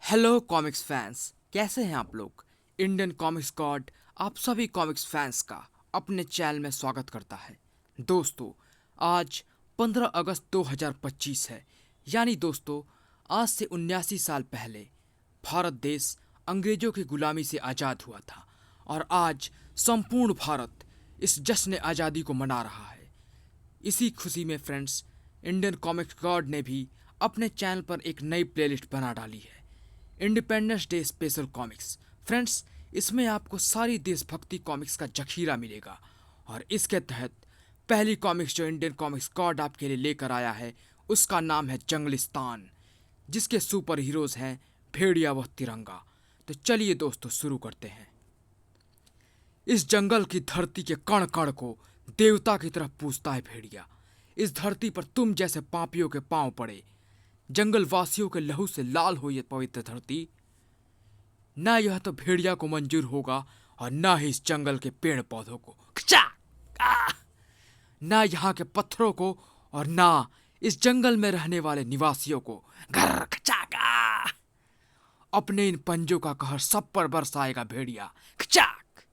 Hello comics fans, कैसे हैं आप लोग। इंडियन कॉमिक्स गॉड आप सभी कॉमिक्स फैंस का अपने चैनल में स्वागत करता है। दोस्तों, आज 15 अगस्त 2025 है। यानी दोस्तों, आज से 79 साल पहले भारत देश अंग्रेजों की गुलामी से आज़ाद हुआ था और आज संपूर्ण भारत इस जश्न आज़ादी को मना रहा है। इसी खुशी में फ्रेंड्स, इंडियन कॉमिक्स गॉड ने भी अपने चैनल पर एक नई प्लेलिस्ट बना डाली है, independence day special comics. Friends, इसमें आपको सारी देशभक्ति कॉमिक्स का जखीरा मिलेगा और इसके तहत पहली कॉमिक्स जो इंडियन कॉमिक्स गॉड आपके लिए लेकर आया है उसका नाम है जंगलिस्तान, जिसके सुपर हीरोज हैं भेड़िया व तिरंगा। तो चलिए दोस्तों, शुरू करते हैं। इस जंगल की धरती के कण कण को देवता की तरह पूजता है भेड़िया। इस धरती पर तुम जैसे पापियों के पांव पड़े, जंगल वासियों के लहू से लाल हो ये पवित्र धरती, ना यह तो भेड़िया को मंजूर होगा और ना ही इस जंगल के पेड़ पौधों को, खचा! आ! ना यहाँ के पत्थरों को और ना इस जंगल में रहने वाले निवासियों को। घर खचा का! अपने इन पंजों का कहर सब पर बरसाएगा भेड़िया, खचाक!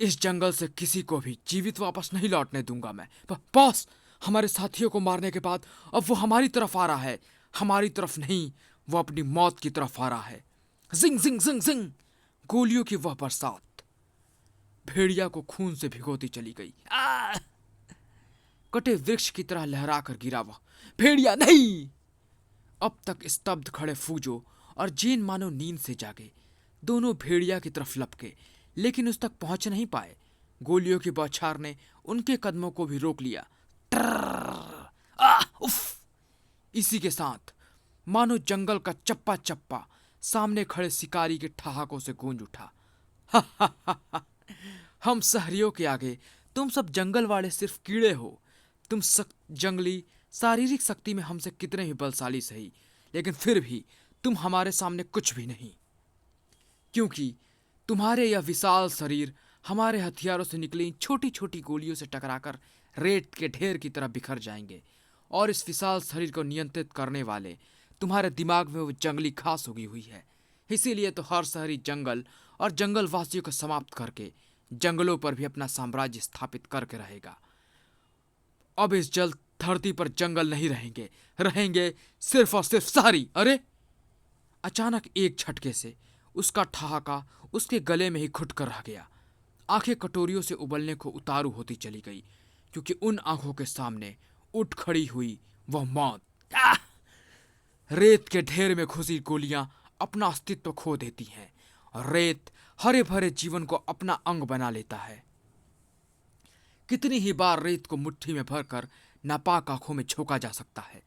इस जंगल से किसी को भी जीवित वापस नहीं लौटने दूंगा मैं। बॉस, हमारे साथियों को मारने के बाद अब वो हमारी तरफ आ रहा है। हमारी तरफ नहीं, वो अपनी मौत की तरफ आ रहा है। जिंग जिंग जिंग जिंग, गोलियों की वह बरसात भेड़िया को खून से भिगोती चली गई। कटे वृक्ष की तरह लहरा कर गिरा वह। भेड़िया नहीं! अब तक स्तब्ध खड़े फूजो और जेन मानो नींद से जागे। दोनों भेड़िया की तरफ लपके, लेकिन उस तक पहुंच नहीं पाए। गोलियों की बौछार ने उनके कदमों को भी रोक लिया। उफ! इसी के साथ मानो जंगल का चप्पा चप्पा सामने खड़े शिकारी के ठहाकों से गूंज उठा। हम शहरियों के आगे तुम सब जंगल वाले सिर्फ कीड़े हो। तुम जंगली शारीरिक शक्ति में हमसे कितने ही बलशाली सही, लेकिन फिर भी तुम हमारे सामने कुछ भी नहीं, क्योंकि तुम्हारे यह विशाल शरीर हमारे हथियारों से निकली छोटी छोटी गोलियों से टकराकर रेत के ढेर की तरह बिखर जाएंगे और इस विशाल शरीर को नियंत्रित करने वाले तुम्हारे दिमाग में वो जंगली घास उगी हुई है। इसीलिए तो हर शहरी जंगल और जंगल वासियों को समाप्त करके जंगलों पर भी अपना साम्राज्य स्थापित करके रहेगा। अब इस जल धरती पर जंगल नहीं रहेंगे, रहेंगे सिर्फ और सिर्फ शहरी। अरे अचानक एक झटके से उसका ठहाका उसके गले में ही घुट कर रह गया। आंखें कटोरियों से उबलने को उतारू होती चली गई, क्योंकि उन आंखों के सामने उठ खड़ी हुई वह मौत। रेत के ढेर में घुसी गोलियां अपना अस्तित्व खो देती हैं और रेत हरे भरे जीवन को अपना अंग बना लेता है। कितनी ही बार रेत को मुट्ठी में भरकर नापाक आंखों में झोंका जा सकता है।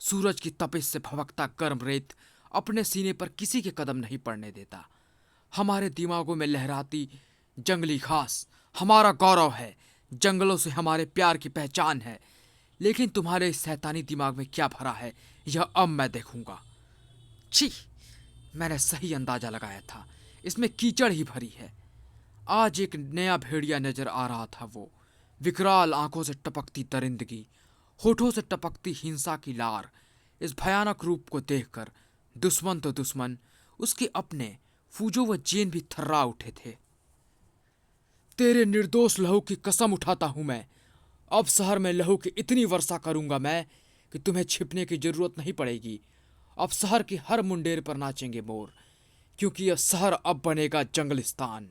सूरज की तपिश से भभकता गर्म रेत अपने सीने पर किसी के कदम नहीं पड़ने देता। हमारे दिमागों में लहराती जंगली घास हमारा गौरव है, जंगलों से हमारे प्यार की पहचान है। लेकिन तुम्हारे इस शैतानी दिमाग में क्या भरा है, यह अब मैं देखूंगा। छी! मैंने सही अंदाजा लगाया था, इसमें कीचड़ ही भरी है। आज एक नया भेड़िया नजर आ रहा था। वो विकराल आंखों से टपकती दरिंदगी, होठों से टपकती हिंसा की लार। इस भयानक रूप को देखकर दुश्मन तो दुश्मन, उसके अपने फूजो व जेन भी थर्रा उठे थे। तेरे निर्दोष लहू की कसम उठाता हूं मैं, अब शहर में लहू की इतनी वर्षा करूंगा मैं कि तुम्हें छिपने की जरूरत नहीं पड़ेगी। अब शहर की हर मुंडेर पर नाचेंगे मोर, क्योंकि यह शहर अब बनेगा जंगलिस्तान।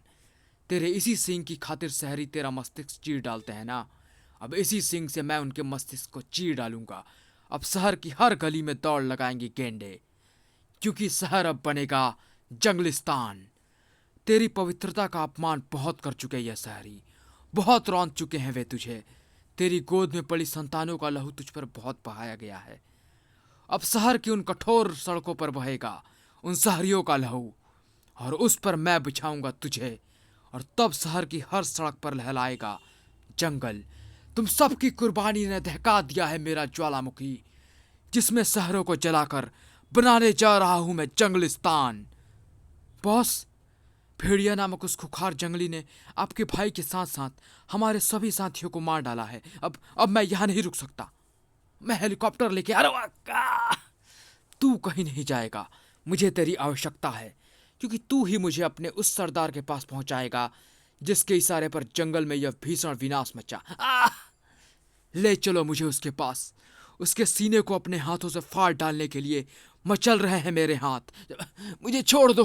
तेरे इसी सिंह की खातिर शहरी तेरा मस्तिष्क चीर डालते हैं ना, अब इसी सिंह से मैं उनके मस्तिष्क को चीर डालूंगा। अब शहर की हर गली में दौड़ लगाएंगे गेंडे, क्योंकि शहर अब बनेगा जंगलिस्तान। तेरी पवित्रता का अपमान बहुत कर चुके ये शहरी, बहुत रौंद चुके हैं वे तुझे। तेरी गोद में पड़ी संतानों का लहू तुझ पर बहुत बहाया गया है। अब शहर की उन कठोर सड़कों पर बहेगा उन शहरियों का लहू, और उस पर मैं बिछाऊंगा तुझे, और तब शहर की हर सड़क पर लहलाएगा जंगल। तुम सबकी कुर्बानी ने दहका दिया है मेरा ज्वालामुखी, जिसमें शहरों को जलाकर बनाने जा रहा हूं मैं जंगलिस्तान। बॉस, भेड़िया नामक उस खुखार जंगली ने आपके भाई के साथ साथ हमारे सभी साथियों को मार डाला है। अब मैं यहां नहीं रुक सकता। मैं हेलीकॉप्टर लेके आ रहा हूं। तू कहीं नहीं जाएगा, मुझे तेरी आवश्यकता है, क्योंकि तू ही मुझे अपने उस सरदार के पास पहुंचाएगा जिसके इशारे पर जंगल में यह भीषण विनाश मचा। ले चलो मुझे उसके पास। उसके सीने को अपने हाथों से फाड़ डालने के लिए मचल रहे हैं मेरे हाथ। मुझे छोड़ दो,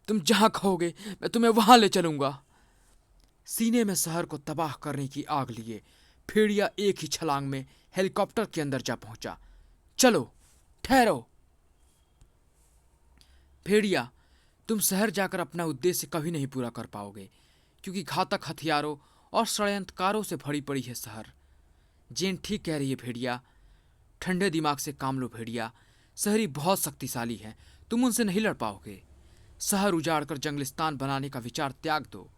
तुम जहां कहोगे मैं तुम्हें वहां ले चलूंगा। सीने में शहर को तबाह करने की आग लिए भेड़िया एक ही छलांग में हेलीकॉप्टर के अंदर जा पहुंचा। चलो, ठहरो। भेड़िया, तुम शहर जाकर अपना उद्देश्य कभी नहीं पूरा कर पाओगे, क्योंकि घातक हथियारों और षड्यंत्रकारों से भरी पड़ी है शहर। जेन ठीक कह रही है भेड़िया। ठंडे दिमाग से काम लो भेड़िया। शहरी बहुत शक्तिशाली हैं, तुम उनसे नहीं लड़ पाओगे। शहर उजाड़कर जंगलिस्तान बनाने का विचार त्याग दो।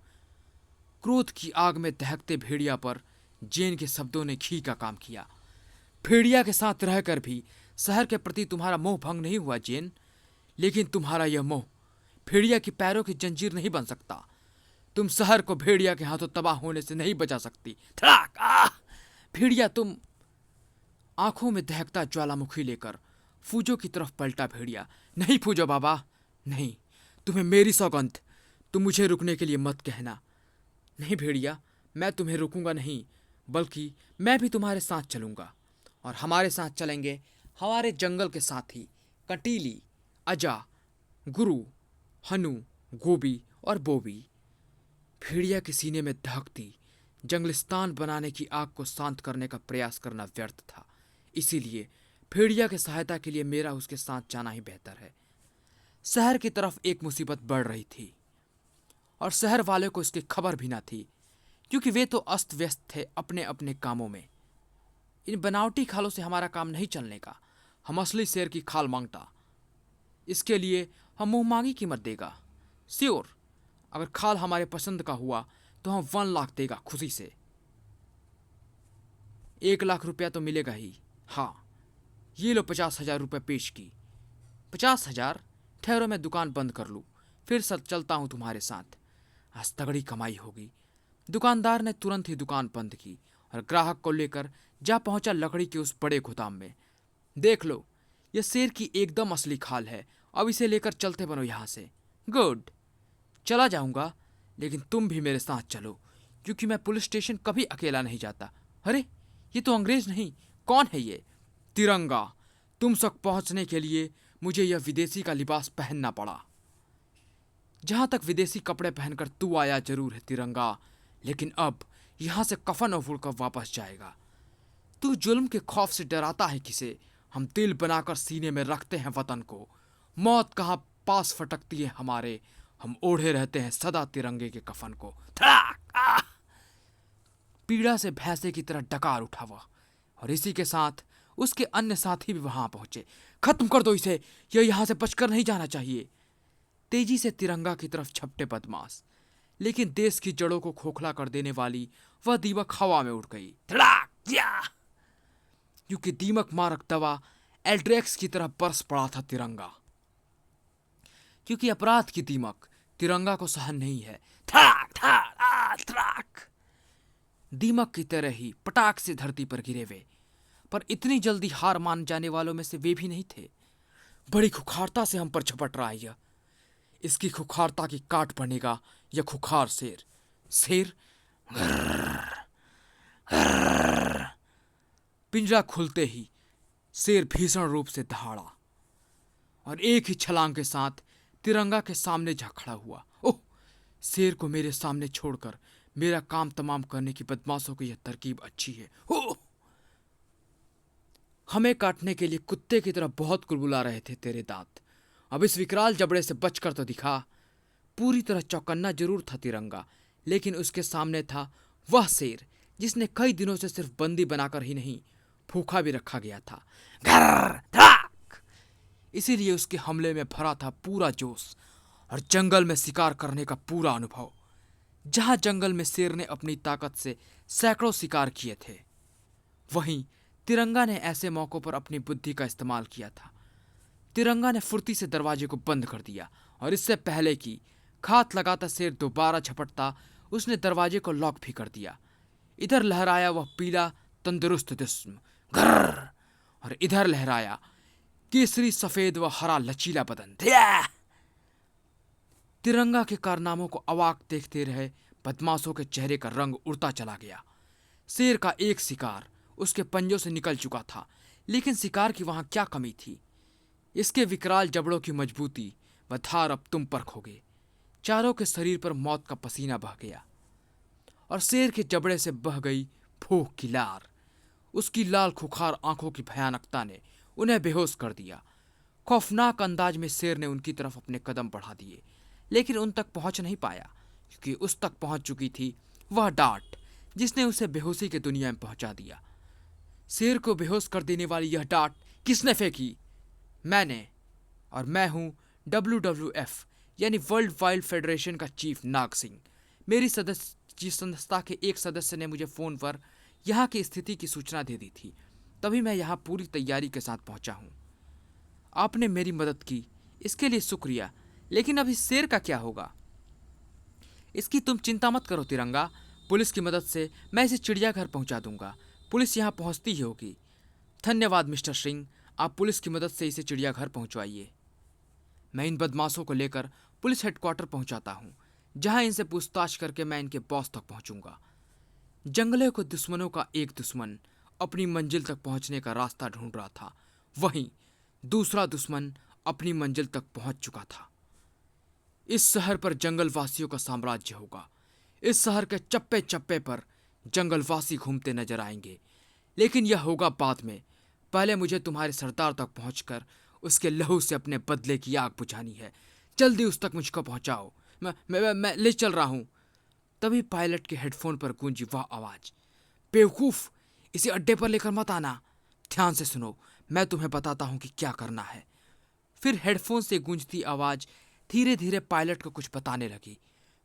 क्रोध की आग में दहकते भेड़िया पर जेन के शब्दों ने घी का काम किया। भेड़िया के साथ रहकर भी शहर के प्रति तुम्हारा मोह भंग नहीं हुआ जेन, लेकिन तुम्हारा यह मोह भेड़िया की पैरों की जंजीर नहीं बन सकता। तुम शहर को भेड़िया के हाथों तबाह होने से नहीं बचा सकती। धड़ाक! भेड़िया, तुम आंखों में दहकता ज्वालामुखी लेकर फूजो की तरफ पलटा भेड़िया। नहीं फूजो बाबा, नहीं, तुम्हें मेरी सौगंध, तुम मुझे रुकने के लिए मत कहना। नहीं भेड़िया, मैं तुम्हें रुकूंगा नहीं, बल्कि मैं भी तुम्हारे साथ चलूंगा। और हमारे साथ चलेंगे हमारे जंगल के साथी कटीली, अजा, गुरु, हनु, गोबी और बोबी। भेड़िया के सीने में दहकती जंगलिस्तान बनाने की आग को शांत करने का प्रयास करना व्यर्थ था। इसीलिए भेड़िया की सहायता के लिए मेरा उसके साथ जाना ही बेहतर है। शहर की तरफ एक मुसीबत बढ़ रही थी और शहर वाले को इसकी खबर भी ना थी, क्योंकि वे तो अस्त व्यस्त थे अपने अपने कामों में। इन बनावटी खालों से हमारा काम नहीं चलने का। हम असली शेर की खाल मांगता, इसके लिए हम मुंह मांगी कीमत देगा। श्योर, अगर खाल हमारे पसंद का हुआ तो हम 1 लाख देगा खुशी से। 1 लाख रुपया तो मिलेगा ही। हाँ, ये लो 50,000 रुपये पेश की। 50,000? ठहरो, मैं दुकान बंद कर लूँ, फिर चलता हूँ तुम्हारे साथ। आज तगड़ी कमाई होगी। दुकानदार ने तुरंत ही दुकान बंद की और ग्राहक को लेकर जा पहुंचा लकड़ी के उस बड़े गोदाम में। देख लो, यह शेर की एकदम असली खाल है। अब इसे लेकर चलते बनो यहाँ से। गुड, चला जाऊंगा, लेकिन तुम भी मेरे साथ चलो, क्योंकि मैं पुलिस स्टेशन कभी अकेला नहीं जाता। अरे, ये तो अंग्रेज नहीं, कौन है ये? तिरंगा। तुम तक पहुंचने के लिए मुझे यह विदेशी का लिबास पहनना पड़ा। जहां तक विदेशी कपड़े पहनकर तू आया जरूर है तिरंगा, लेकिन अब यहां से कफन ओढ़ कर वापस जाएगा। तू जुल्म के खौफ से डराता है किसे? हम दिल बनाकर सीने में रखते हैं वतन को। मौत कहां पास फटकती है हमारे, हम ओढ़े रहते हैं सदा तिरंगे के कफन को। धड़ाक! पीड़ा से भैंसे की तरह डकार उठा वह, और इसी के साथ उसके अन्य साथी भी वहां पहुंचे। खत्म कर दो इसे, यह यहां से बचकर नहीं जाना चाहिए। तेजी से तिरंगा की तरफ झपटे बदमाश, लेकिन देश की जड़ों को खोखला कर देने वाली वह दीमक हवा में उड़ गई। धड़ाक! क्योंकि दीमक मारक दवा एल्ड्रेक्स की तरह बरस पड़ा था तिरंगा। क्योंकि अपराध की दीमक तिरंगा को सहन नहीं है। धड़ाक! दीमक की तरह ही पटाख से धरती पर गिरे वे, पर इतनी जल्दी हार मान जाने वालों में से वे भी नहीं थे। बड़ी खुखारता से हम पर झपट रहा है यह। इसकी खुखारता की काट बनेगा यह खुखार शेर। शेर पिंजरा खुलते ही शेर भीषण रूप से दहाड़ा और एक ही छलांग के साथ तिरंगा के सामने जा खड़ा हुआ। ओह! शेर को मेरे सामने छोड़कर मेरा काम तमाम करने की बदमाशों की यह तरकीब अच्छी है। ओह! हमें काटने के लिए कुत्ते की तरह बहुत कुलबुला रहे थे तेरे दांत। अब इस विकराल जबड़े से बचकर तो दिखा। पूरी तरह चौकन्ना जरूर था तिरंगा, लेकिन उसके सामने था वह शेर जिसने कई दिनों से सिर्फ बंदी बनाकर ही नहीं, भूखा भी रखा गया था। इसीलिए उसके हमले में भरा था पूरा जोश और जंगल में शिकार करने का पूरा अनुभव। जहां जंगल में शेर ने अपनी ताकत से सैकड़ों शिकार किए थे, वहीं तिरंगा ने ऐसे मौकों पर अपनी बुद्धि का इस्तेमाल किया था। तिरंगा ने फुर्ती से दरवाजे को बंद कर दिया और इससे पहले कि घात लगाता शेर दोबारा झपटता, उसने दरवाजे को लॉक भी कर दिया। इधर लहराया वह पीला तंदुरुस्त जिस्म, और इधर लहराया केसरी, सफेद व हरा लचीला बदन। तिरंगा के कारनामों को अवाक देखते रहे बदमाशों के चेहरे का रंग उड़ता चला गया। शेर का एक शिकार उसके पंजों से निकल चुका था, लेकिन शिकार की वहां क्या कमी थी। इसके विकराल जबड़ों की मजबूती व धार अब तुम पर खो गए। चारों के शरीर पर मौत का पसीना बह गया और शेर के जबड़े से बह गई भूख की लार। उसकी लाल खुखार आंखों की भयानकता ने उन्हें बेहोश कर दिया। खौफनाक अंदाज में शेर ने उनकी तरफ अपने कदम बढ़ा दिए, लेकिन उन तक पहुंच नहीं पाया, क्योंकि उस तक पहुंच चुकी थी वह डांट जिसने उसे बेहोशी की दुनिया में पहुंचा दिया। शेर को बेहोश कर देने वाली यह डांट किसने फेंकी? मैंने। और मैं हूं WWF यानी वर्ल्ड वाइल्ड फेडरेशन का चीफ नाग सिंह। मेरी संस्था के एक सदस्य ने मुझे फोन पर यहाँ की स्थिति की सूचना दे दी थी, तभी मैं यहाँ पूरी तैयारी के साथ पहुंचा हूँ। आपने मेरी मदद की, इसके लिए शुक्रिया, लेकिन अब इस शेर का क्या होगा? इसकी तुम चिंता मत करो तिरंगा, पुलिस की मदद से मैं इसे चिड़ियाघर पहुंचा दूंगा। पुलिस यहाँ पहुंचती ही होगी। धन्यवाद मिस्टर सिंह, आप पुलिस की मदद से इसे चिड़ियाघर पहुंचवाइए। मैं इन बदमाशों को लेकर पुलिस हेडक्वार्टर पहुंचाता हूं, जहां इनसे पूछताछ करके मैं इनके बॉस तक पहुंचूंगा। जंगले को दुश्मनों का एक दुश्मन अपनी मंजिल तक पहुंचने का रास्ता ढूंढ रहा था, वहीं दूसरा दुश्मन अपनी मंजिल तक पहुंच चुका था। इस शहर पर जंगलवासियों का साम्राज्य होगा। इस शहर के चप्पे चप्पे पर जंगलवासी घूमते नजर आएंगे, लेकिन यह होगा बाद में। पहले मुझे तुम्हारे सरदार तक पहुंचकर उसके लहू से अपने बदले की आग बुझानी है। जल्दी उस तक मुझको पहुंचाओ। मैं ले चल रहा हूं। तभी पायलट के हेडफोन पर गूंजी वह आवाज, बेवकूफ, इसे अड्डे पर लेकर मत आना। ध्यान से सुनो, मैं तुम्हें बताता हूं कि क्या करना है। फिर हेडफोन से गूंजती आवाज धीरे धीरे पायलट को कुछ बताने लगी।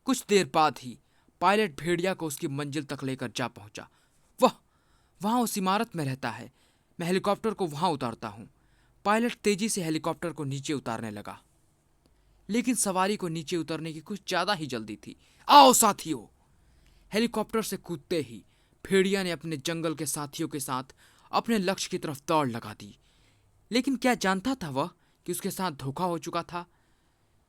कुछ देर बाद ही पायलट भेड़िया को उसकी मंजिल तक लेकर जा पहुंचा। वहां उस इमारत में रहता है। मैं हेलीकॉप्टर को वहां उतारता हूं। पायलट तेजी से हेलीकॉप्टर को नीचे उतारने लगा, लेकिन सवारी को नीचे उतरने की कुछ ज्यादा ही जल्दी थी। आओ साथियों! हेलीकॉप्टर से कूदते ही भेड़िया ने अपने जंगल के साथियों के साथ अपने लक्ष्य की तरफ दौड़ लगा दी। लेकिन क्या जानता था वह कि उसके साथ धोखा हो चुका था।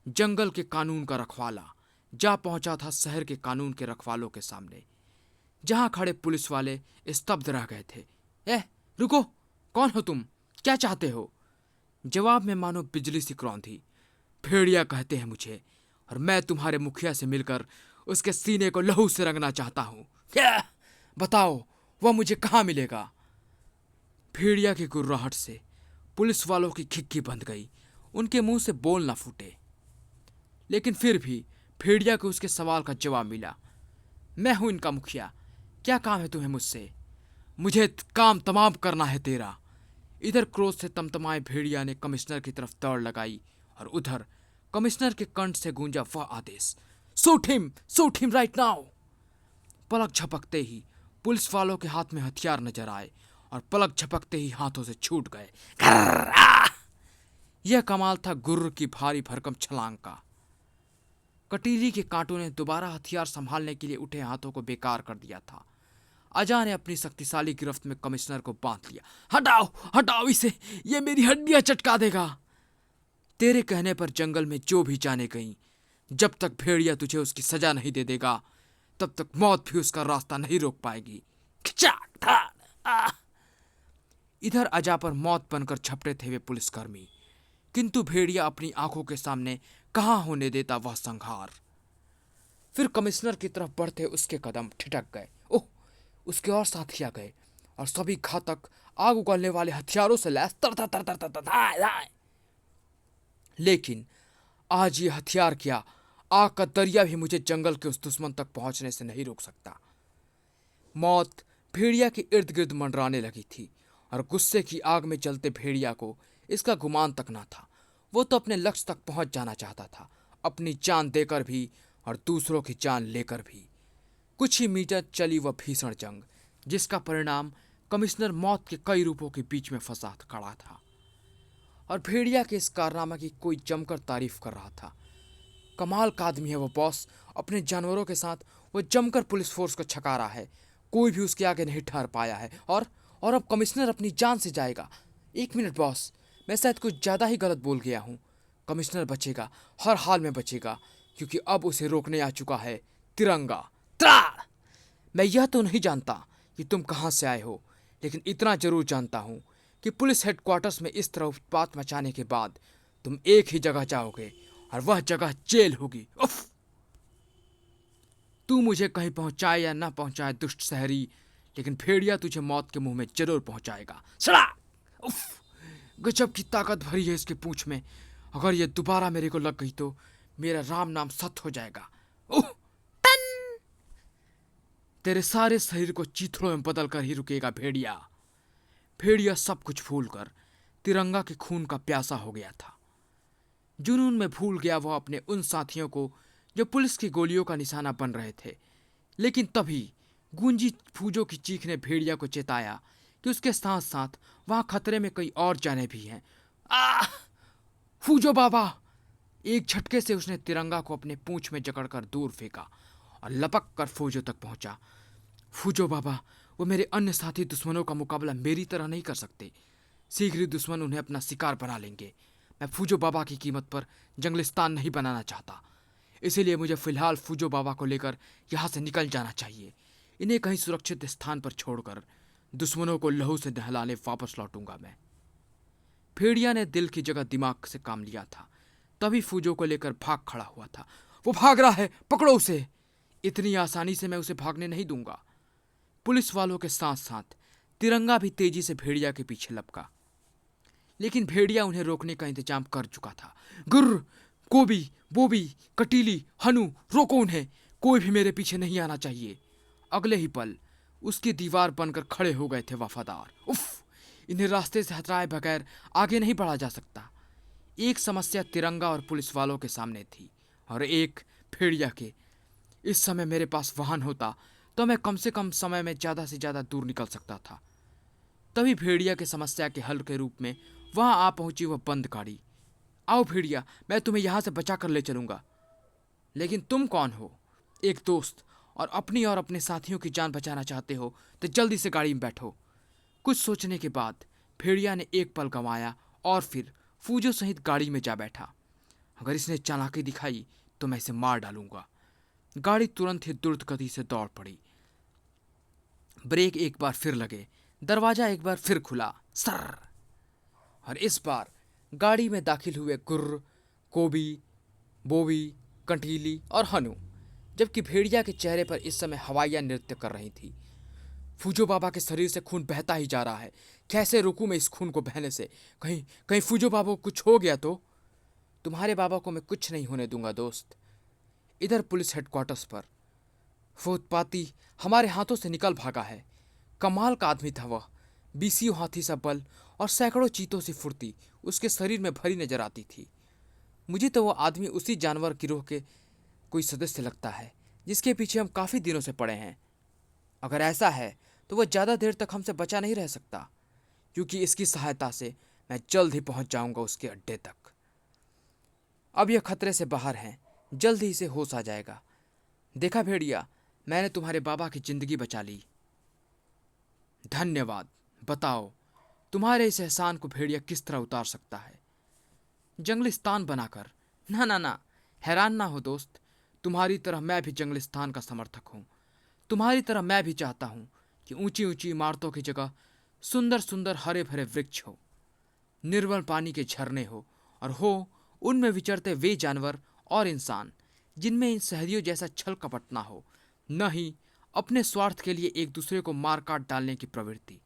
जंगल के कानून का रखवाला जा पहुंचा था शहर के कानून के रखवालों के सामने। जहां खड़े पुलिस वाले स्तब्ध रह गए थे। रुको, कौन हो तुम? क्या चाहते हो? जवाब में मानो बिजली सी क्रौंधी। भेड़िया कहते हैं मुझे, और मैं तुम्हारे मुखिया से मिलकर उसके सीने को लहू से रंगना चाहता हूं। क्या? बताओ, वह मुझे कहां मिलेगा? भेड़िया की गुर्राहट से पुलिस वालों की खिक्की बंध गई। उनके मुंह से बोल ना फूटे, लेकिन फिर भी भेड़िया को उसके सवाल का जवाब मिला। मैं हूं इनका मुखिया, क्या काम है तुम्हें मुझसे? मुझे काम तमाम करना है तेरा। इधर क्रोध से तमतमाए भेड़िया ने कमिश्नर की तरफ दौड़ लगाई, और उधर कमिश्नर के कंठ से गूंजा वह आदेश, शूट हिम राइट नाउ। पलक झपकते ही पुलिस वालों के हाथ में हथियार नजर आए, और पलक झपकते ही हाथों से छूट गए। यह कमाल था गुर्र की भारी भरकम छलांग का। कटीली के कांटों ने दोबारा हथियार संभालने के लिए उठे हाथों को बेकार कर दिया था। अजा ने अपनी शक्तिशाली गिरफ्त में कमिश्नर को बांध लिया। हटाओ इसे, ये मेरी हड्डियां चटका देगा। तेरे कहने पर जंगल में जो भी जाने गई, जब तक भेड़िया तुझे उसकी सजा नहीं दे देगा, तब तक मौत भी उसका रास्ता नहीं रोक पाएगी। इधर अजा पर मौत बनकर झपटे थे वे पुलिसकर्मी, किंतु भेड़िया अपनी आंखों के सामने कहां होने देता वह संहार। फिर कमिश्नर की तरफ बढ़ते उसके कदम ठिठक गए। ओह, उसके और साथी आ गए, और सभी घातक आग उगलने वाले हथियारों से लैस तर। लेकिन आज ये हथियार क्या, आग का दरिया भी मुझे जंगल के उस दुश्मन तक पहुंचने से नहीं रोक सकता। मौत भेड़िया के इर्द गिर्द मंडराने लगी थी, और गुस्से की आग में जलते भेड़िया को इसका गुमान तक ना था। वो तो अपने लक्ष्य तक पहुंच जाना चाहता था, अपनी जान देकर भी और दूसरों की जान लेकर भी। कुछ ही मीटर चली वह भीषण जंग, जिसका परिणाम कमिश्नर मौत के कई रूपों के बीच में फंसा खड़ा था, और भेड़िया के इस कारनामे की कोई जमकर तारीफ कर रहा था। कमाल का आदमी है वो बॉस, अपने जानवरों के साथ वो जमकर पुलिस फोर्स को छका रहा है। कोई भी उसके आगे नहीं ठहर पाया है, और अब कमिश्नर अपनी जान से जाएगा। 1 मिनट बॉस, मैं शायद कुछ ज़्यादा ही गलत बोल गया हूँ। कमिश्नर बचेगा, हर हाल में बचेगा, क्योंकि अब उसे रोकने आ चुका है तिरंगा। त्रा! मैं यह तो नहीं जानता कि तुम कहाँ से आए हो, लेकिन इतना जरूर जानता हूँ कि पुलिस हेडक्वार्टर्स में इस तरह उत्पात मचाने के बाद तुम एक ही जगह जाओगे, और वह जगह जेल होगी। उफ! तू मुझे कहीं पहुंचाए या ना पहुंचाए दुष्ट शहरी, लेकिन भेड़िया तुझे मौत के मुंह में जरूर पहुंचाएगा। सड़ा! उफ! गजब की ताकत भरी है इसके पूंछ में। अगर यह दोबारा मेरे को लग गई तो मेरा राम नाम सत्य हो जाएगा। उह! तेरे सारे शरीर को चीथड़ों में बदल कर ही रुकेगा भेड़िया। भेड़िया सब कुछ भूलकर तिरंगा के खून का प्यासा हो गया था। जुनून में भूल गया वह अपने उन साथियों को जो पुलिस की गोलियों का निशाना बन रहे थे। लेकिन तभी गूंजी फूजों की चीख ने भेड़िया को चेताया कि उसके साथ साथ वहां खतरे में कई और जानें भी हैं। आ! फूजो बाबा! एक झटके से उसने तिरंगा को अपने पूंछ में जकड़कर दूर फेंका और लपक कर फूजो तक पहुंचा। फूजो बाबा, वो मेरे अन्य साथी दुश्मनों का मुकाबला मेरी तरह नहीं कर सकते। शीघ्र ही दुश्मन उन्हें अपना शिकार बना लेंगे। मैं फूजो बाबा की कीमत पर जंगलिस्तान नहीं बनाना चाहता, इसीलिए मुझे फिलहाल फूजो बाबा को लेकर यहाँ से निकल जाना चाहिए। इन्हें कहीं सुरक्षित स्थान पर छोड़कर दुश्मनों को लहू से नहलाने वापस लौटूंगा मैं। भेड़िया ने दिल की जगह दिमाग से काम लिया था। तभी फूजो को लेकर भाग खड़ा हुआ था। वो भाग रहा है, पकड़ो उसे! इतनी आसानी से मैं उसे भागने नहीं दूंगा। पुलिस वालों के साथ साथ तिरंगा भी तेजी से भेड़िया के पीछे लपका, लेकिन भेड़िया उन्हें रोकने का इंतजाम कर चुका था। गुर्र! कोबी, बोबी, कटीली, हनु, रोको उन्हें! कोई भी मेरे पीछे नहीं आना चाहिए। अगले ही पल उसकी दीवार बनकर खड़े हो गए थे वफादार। उफ! इन्हें रास्ते से हटाए बगैर आगे नहीं बढ़ा जा सकता। एक समस्या तिरंगा और पुलिस वालों के सामने थी, और एक भेड़िया के। इस समय मेरे पास वाहन होता तो मैं कम से कम समय में ज़्यादा से ज़्यादा दूर निकल सकता था। तभी भेड़िया की समस्या के हल के रूप में वहां आ पहुंची वह बंद गाड़ी। आओ भेड़िया, मैं तुम्हें यहां से बचा कर ले चलूंगा। लेकिन तुम कौन हो? एक दोस्त, और अपनी और अपने साथियों की जान बचाना चाहते हो तो जल्दी से गाड़ी में बैठो। कुछ सोचने के बाद भेड़िया ने एक पल गंवाया और फिर फूजो सहित गाड़ी में जा बैठा। अगर इसने चालाकी दिखाई तो मैं इसे मार डालूंगा। गाड़ी तुरंत ही द्रुत गति से दौड़ पड़ी। ब्रेक एक बार फिर लगे, दरवाजा एक बार फिर खुला, सर! और इस बार गाड़ी में दाखिल हुए गुर्र, कोबी, बोबी, कंटीली और हनु, जबकि भेड़िया के चेहरे पर इस समय हवाइयां नृत्य कर रही थी। फूजो बाबा के शरीर से खून बहता ही जा रहा है। कैसे रोकूं मैं इस खून को बहने से? कहीं कहीं फूजो बाबा को कुछ हो गया तो? तुम्हारे बाबा को मैं कुछ नहीं होने दूंगा दोस्त। इधर पुलिस हेडक्वार्टर्स पर वो उत्पाती हमारे हाथों से निकल भागा है। कमाल का आदमी था वह। 20 हाथी सा बल और सैकड़ों चीतों सी फुर्ती उसके शरीर में भरी नजर आती थी। मुझे तो वो आदमी उसी जानवर गिरोह के कोई सदस्य लगता है जिसके पीछे हम काफी दिनों से पड़े हैं। अगर ऐसा है तो वह ज्यादा देर तक हमसे बचा नहीं रह सकता, क्योंकि इसकी सहायता से मैं जल्द ही पहुंच जाऊंगा उसके अड्डे तक। अब यह खतरे से बाहर है, जल्द ही इसे होश आ जाएगा। देखा भेड़िया, मैंने तुम्हारे बाबा की जिंदगी बचा ली। धन्यवाद। बताओ, तुम्हारे इस एहसान को भेड़िया किस तरह उतार सकता है? जंगलिस्तान बनाकर? ना ना ना, हैरान ना हो दोस्त। तुम्हारी तरह मैं भी जंगलिस्तान का समर्थक हूँ। तुम्हारी तरह मैं भी चाहता हूँ कि ऊंची ऊंची इमारतों की जगह सुंदर सुंदर हरे भरे वृक्ष हो, निर्मल पानी के झरने हो, और हो उनमें विचरते वे जानवर और इंसान जिनमें इन शहरियों जैसा छल कपट ना हो, न ही अपने स्वार्थ के लिए एक दूसरे को मार काट डालने की प्रवृत्ति।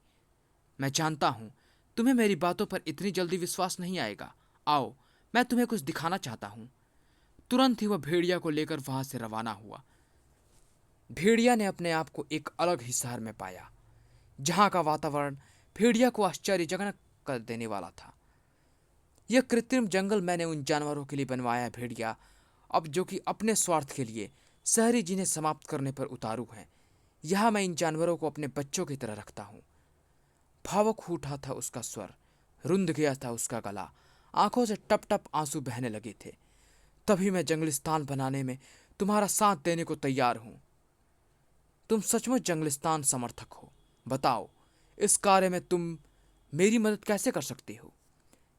मैं जानता हूं तुम्हें मेरी बातों पर इतनी जल्दी विश्वास नहीं आएगा। आओ, मैं तुम्हें कुछ दिखाना चाहता हूं। तुरंत ही वह भेड़िया को लेकर वहां से रवाना हुआ। भेड़िया ने अपने आप को एक अलग ही शहर में पाया, जहां का वातावरण भेड़िया को आश्चर्यजनक कर देने वाला था। यह कृत्रिम जंगल मैंने उन जानवरों के लिए बनवाया है भेड़िया, अब जो कि अपने स्वार्थ के लिए शहरी जीने समाप्त करने पर उतारू हैं। यहाँ मैं इन जानवरों को अपने बच्चों की तरह रखता हूँ। भावुक हो उठा था उसका स्वर, रुंध गया था उसका गला, आंखों से टप टप आंसू बहने लगे थे। तभी मैं जंगलिस्तान बनाने में तुम्हारा साथ देने को तैयार हूं। तुम सचमुच जंगलिस्तान समर्थक हो? बताओ, इस कार्य में तुम मेरी मदद कैसे कर सकते हो?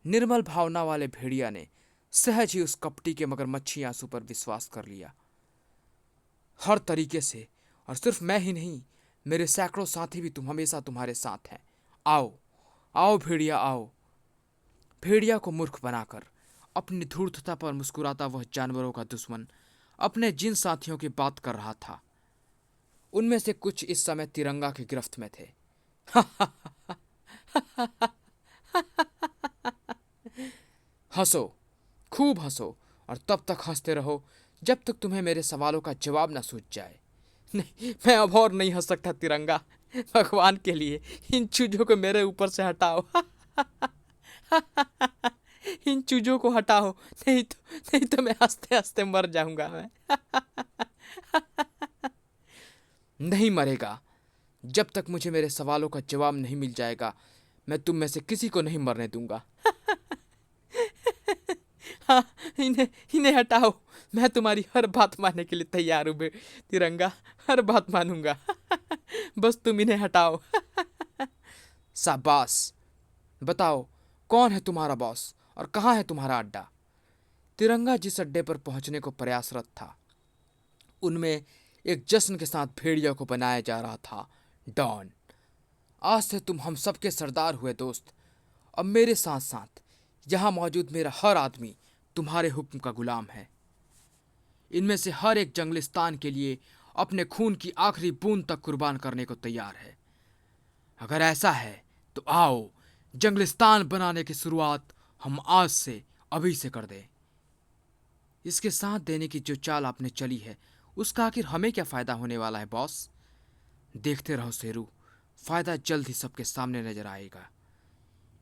निर्मल भावना वाले भेड़िया ने सहज ही उस कपटी के मगरमच्छी आंसू पर विश्वास कर लिया। हर तरीके से, और सिर्फ मैं ही नहीं, मेरे सैकड़ों साथी भी हमेशा तुम्हारे साथ हैं। आओ आओ भेड़िया आओ। भेड़िया को मूर्ख बनाकर अपनी धूर्तता पर मुस्कुराता वह जानवरों का दुश्मन अपने जिन साथियों की बात कर रहा था, उनमें से कुछ इस समय तिरंगा की गिरफ्त में थे। हंसो, खूब हंसो, और तब तक हंसते रहो जब तक तुम्हें मेरे सवालों का जवाब न सूझ जाए। नहीं, मैं अब और नहीं हंस सकता तिरंगा। भगवान के लिए इन चूजों को मेरे ऊपर से हटाओ। इन चूजों को हटाओ, नहीं तो मैं हंसते हंसते मर जाऊंगा। मैं नहीं मरेगा। जब तक मुझे मेरे सवालों का जवाब नहीं मिल जाएगा, मैं तुम में से किसी को नहीं मरने दूंगा। हाँ, इन्हें इन्हें हटाओ। मैं तुम्हारी हर बात मानने के लिए तैयार हूँ तिरंगा, हर बात मानूंगा। बस तुम इन्हें हटाओ। शाबाश। बताओ, कौन है तुम्हारा बॉस और कहाँ है तुम्हारा अड्डा? तिरंगा जिस अड्डे पर पहुंचने को प्रयासरत था, उनमें एक जश्न के साथ भेड़िया को बनाया जा रहा था डॉन। आज से तुम हम सबके सरदार हुए दोस्त। अब मेरे साथ साथ यहाँ मौजूद मेरा हर आदमी तुम्हारे हुक्म का गुलाम है। इनमें से हर एक जंगलिस्तान के लिए अपने खून की आखिरी बूंद तक कुर्बान करने को तैयार है। अगर ऐसा है तो आओ, जंगलिस्तान बनाने की शुरुआत हम आज से, अभी से कर दें। इसके साथ देने की जो चाल आपने चली है, उसका आखिर हमें क्या फायदा होने वाला है बॉस? देखते रहो शेरू, फायदा जल्द ही सबके सामने नजर आएगा।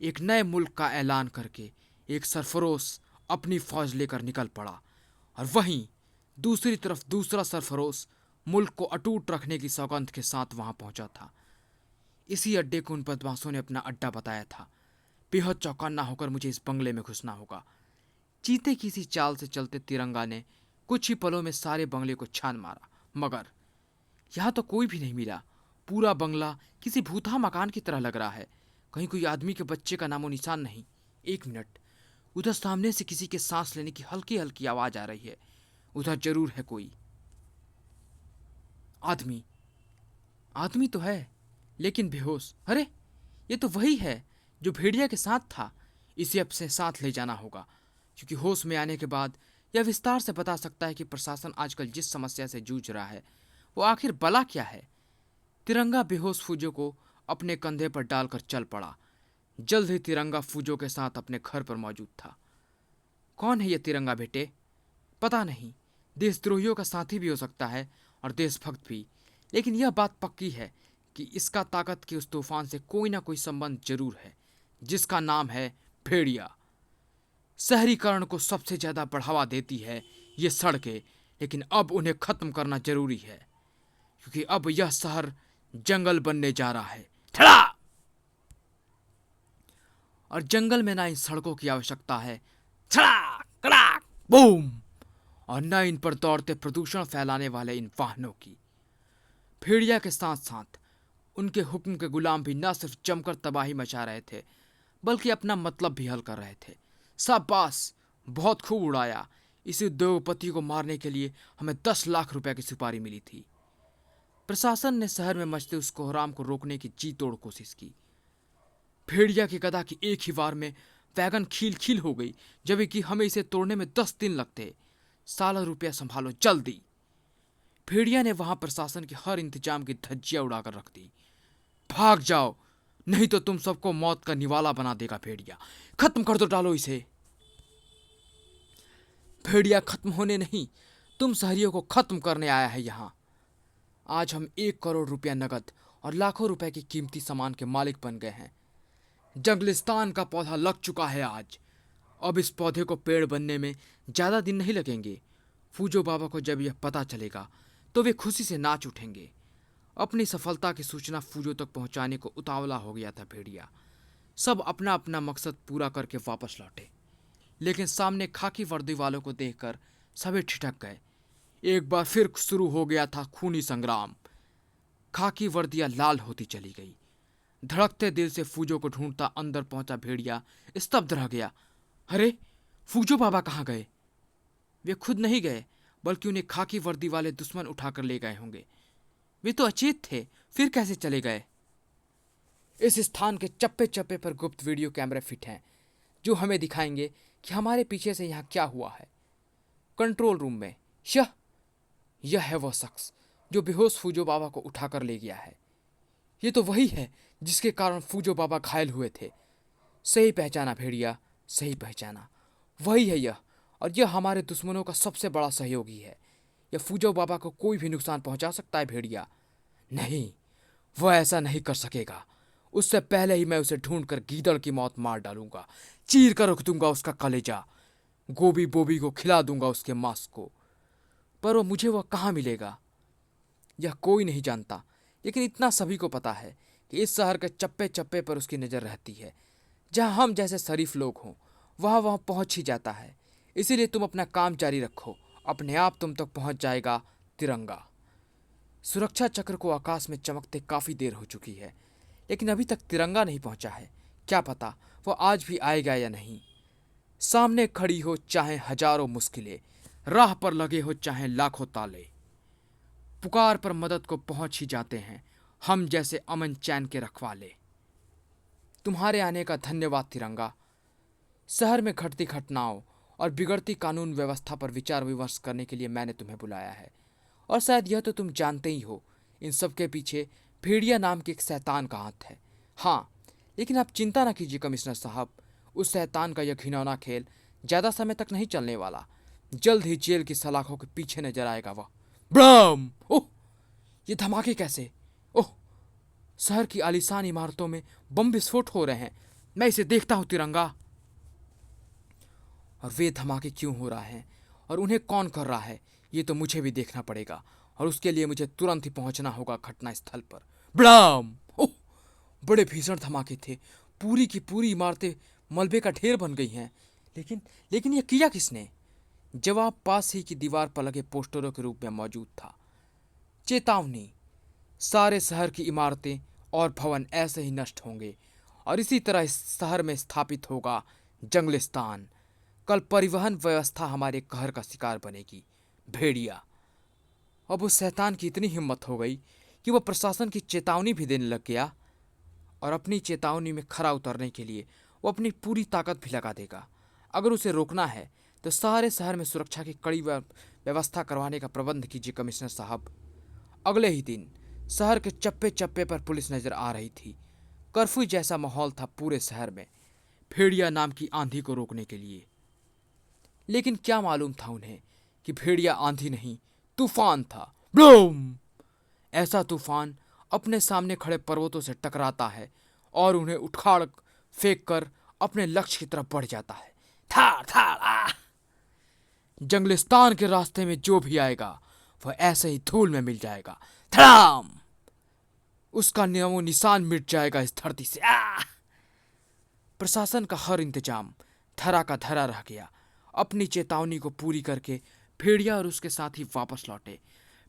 एक नए मुल्क का ऐलान करके एक सरफरोश अपनी फौज लेकर निकल पड़ा, और वहीं दूसरी तरफ दूसरा सरफरोश मुल्क को अटूट रखने की सौगंध के साथ वहां पहुंचा था। इसी अड्डे को उन बदमाशों ने अपना अड्डा बताया था। बेहद चौकन्ना होकर मुझे इस बंगले में घुसना होगा। चीते की सी चाल से चलते तिरंगा ने कुछ ही पलों में सारे बंगले को छान मारा, मगर यहाँ तो कोई भी नहीं मिला। पूरा बंगला किसी भूतहा मकान की तरह लग रहा है। कहीं कोई आदमी के बच्चे का नामो निशान नहीं। एक मिनट, उधर सामने से किसी के सांस लेने की हल्की हल्की आवाज आ रही है। उधर जरूर है कोई आदमी। आदमी तो है, लेकिन बेहोश। अरे, ये तो वही है जो भेड़िया के साथ था। इसे अपने साथ ले जाना होगा, क्योंकि होश में आने के बाद यह विस्तार से बता सकता है कि प्रशासन आजकल जिस समस्या से जूझ रहा है, वो आखिर बला क्या है। तिरंगा बेहोश फूजो को अपने कंधे पर डालकर चल पड़ा। जल्द ही तिरंगा फूजो के साथ अपने घर पर मौजूद था। कौन है ये तिरंगा बेटे? पता नहीं। देशद्रोहियों का साथी भी हो सकता है और देशभक्त भी, लेकिन यह बात पक्की है कि इसका ताकत के उस तूफान से कोई ना कोई संबंध जरूर है, जिसका नाम है भेड़िया। शहरीकरण को सबसे ज्यादा बढ़ावा देती है ये सड़कें, लेकिन अब उन्हें खत्म करना जरूरी है, क्योंकि अब यह शहर जंगल बनने जा रहा है। ठड़ा! और जंगल में ना इन सड़कों की आवश्यकता है, छड़ा कड़ाक बूम, और न इन पर दौड़ते प्रदूषण फैलाने वाले इन वाहनों की। भेड़िया के साथ साथ उनके हुक्म के गुलाम भी न सिर्फ जमकर तबाही मचा रहे थे, बल्कि अपना मतलब भी हल कर रहे थे। शाबाश, बहुत खूब उड़ाया। इस उद्योगपति को मारने के लिए हमें 10 लाख रुपए की सुपारी मिली थी। प्रशासन ने शहर में मचते उस कोहराम को रोकने की जी तोड़ कोशिश की। भेड़िया की गदा की एक ही वार में वैगन खील खील हो गई, जबकि हमें इसे तोड़ने में 10 दिन लगते। साला रुपया संभालो जल्दी। भेड़िया ने वहां प्रशासन के हर इंतजाम की धज्जियां उड़ाकर रख दी। भाग जाओ, नहीं तो तुम सबको मौत का निवाला बना देगा भेड़िया। खत्म कर दो, डालो इसे। भेड़िया खत्म होने नहीं, तुम शहरियों को खत्म करने आया है यहां। आज हम 1 करोड़ रुपया नगद और लाखों रुपए की कीमती सामान के मालिक बन गए हैं। जंगलिस्तान का पौधा लग चुका है आज। अब इस पौधे को पेड़ बनने में ज्यादा दिन नहीं लगेंगे। फूजो बाबा को जब यह पता चलेगा तो वे खुशी से नाच उठेंगे। अपनी सफलता की सूचना फूजो तक पहुंचाने को उतावला हो गया था भेड़िया। सब अपना अपना मकसद पूरा करके वापस लौटे, लेकिन सामने खाकी वर्दी वालों को देखकर सभी ठिठक गए। एक बार फिर शुरू हो गया था खूनी संग्राम। खाकी वर्दियां लाल होती चली गई, धड़कते दिल से फूजो को ढूंढता अंदर पहुंचा भेड़िया स्तब्ध रह गया। अरे, फूजो बाबा कहाँ गए? वे खुद नहीं गए, बल्कि उन्हें खाकी वर्दी वाले दुश्मन उठाकर ले गए होंगे। वे तो अचेत थे, फिर कैसे चले गए? इस स्थान के चप्पे चप्पे पर गुप्त वीडियो कैमरे फिट हैं, जो हमें दिखाएंगे कि हमारे पीछे से यहाँ क्या हुआ है। कंट्रोल रूम में यह है वह शख्स जो बेहोश फूजो बाबा को उठाकर ले गया है। ये तो वही है जिसके कारण फूजो बाबा घायल हुए थे। सही पहचाना भेड़िया, सही पहचाना। वही है यह, और यह हमारे दुश्मनों का सबसे बड़ा सहयोगी है। यह फूजो बाबा को कोई भी नुकसान पहुंचा सकता है भेड़िया। नहीं, वह ऐसा नहीं कर सकेगा। उससे पहले ही मैं उसे ढूंढकर गीदड़ की मौत मार डालूंगा, चीर कर रख दूंगा उसका कलेजा, गोभी बोबी को खिला दूंगा उसके मांस को। पर वो मुझे वह कहाँ मिलेगा, यह कोई नहीं जानता। लेकिन इतना सभी को पता है कि इस शहर के चप्पे चप्पे पर उसकी नज़र रहती है। जहाँ हम जैसे शरीफ लोग हों, वह पहुंच ही जाता है। इसीलिए तुम अपना काम जारी रखो, अपने आप तुम तक पहुंच जाएगा तिरंगा। सुरक्षा चक्र को आकाश में चमकते काफ़ी देर हो चुकी है, लेकिन अभी तक तिरंगा नहीं पहुंचा है। क्या पता वो आज भी आएगा या नहीं। सामने खड़ी हो चाहे हजारों मुश्किलें, राह पर लगे हो चाहे लाखों ताले, पुकार पर मदद को पहुंच ही जाते हैं हम जैसे अमन चैन के रखवाले। तुम्हारे आने का धन्यवाद तिरंगा। शहर में घटती घटनाओं और बिगड़ती कानून व्यवस्था पर विचार विमर्श करने के लिए मैंने तुम्हें बुलाया है। और शायद यह तो तुम जानते ही हो, इन सब के पीछे भेड़िया नाम के एक शैतान का हाथ है। हाँ, लेकिन आप चिंता ना कीजिए कमिश्नर साहब, उस शैतान का यह घिनौना खेल ज़्यादा समय तक नहीं चलने वाला। जल्द ही जेल की सलाखों के पीछे नजर आएगा वह। ब्रम! ओह, ये धमाके कैसे? ओह, शहर की आलीशान इमारतों में बम विस्फोट हो रहे हैं। मैं इसे देखता हूं तिरंगा। और वे धमाके क्यों हो रहा है और उन्हें कौन कर रहा है, ये तो मुझे भी देखना पड़ेगा। और उसके लिए मुझे तुरंत ही पहुंचना होगा घटना स्थल पर। ब्लाम! ओह, बड़े भीषण धमाके थे। पूरी की पूरी इमारतें मलबे का ढेर बन गई हैं। लेकिन लेकिन यह किया किसने? जवाब पास ही की दीवार पर लगे पोस्टरों के रूप में मौजूद था। चेतावनी, सारे शहर की इमारतें और भवन ऐसे ही नष्ट होंगे, और इसी तरह इस शहर में स्थापित होगा जंगलिस्तान। कल परिवहन व्यवस्था हमारे कहर का शिकार बनेगी। भेड़िया! अब उस शैतान की इतनी हिम्मत हो गई कि वह प्रशासन की चेतावनी भी देने लग गया, और अपनी चेतावनी में खरा उतरने के लिए वो अपनी पूरी ताकत भी लगा देगा। अगर उसे रोकना है तो सारे शहर में सुरक्षा की कड़ी व्यवस्था करवाने का प्रबंध कीजिए कमिश्नर साहब। अगले ही दिन शहर के चप्पे चप्पे पर पुलिस नजर आ रही थी। कर्फ्यू जैसा माहौल था पूरे शहर में, भेड़िया नाम की आंधी को रोकने के लिए। लेकिन क्या मालूम था उन्हें कि भेड़िया आंधी नहीं, तूफान था। ब्लूम! ऐसा तूफान अपने सामने खड़े पर्वतों से टकराता है और उन्हें उखाड़ फेंक कर अपने लक्ष्य की तरफ बढ़ जाता है। थार थार आ! जंगलिस्तान के रास्ते में जो भी आएगा वह ऐसे ही धूल में मिल जाएगा। धड़ाम! उसका नामो निशान मिट जाएगा इस धरती से। प्रशासन का हर इंतजाम धरा का धरा रह गया। अपनी चेतावनी को पूरी करके भेड़िया और उसके साथी वापस लौटे।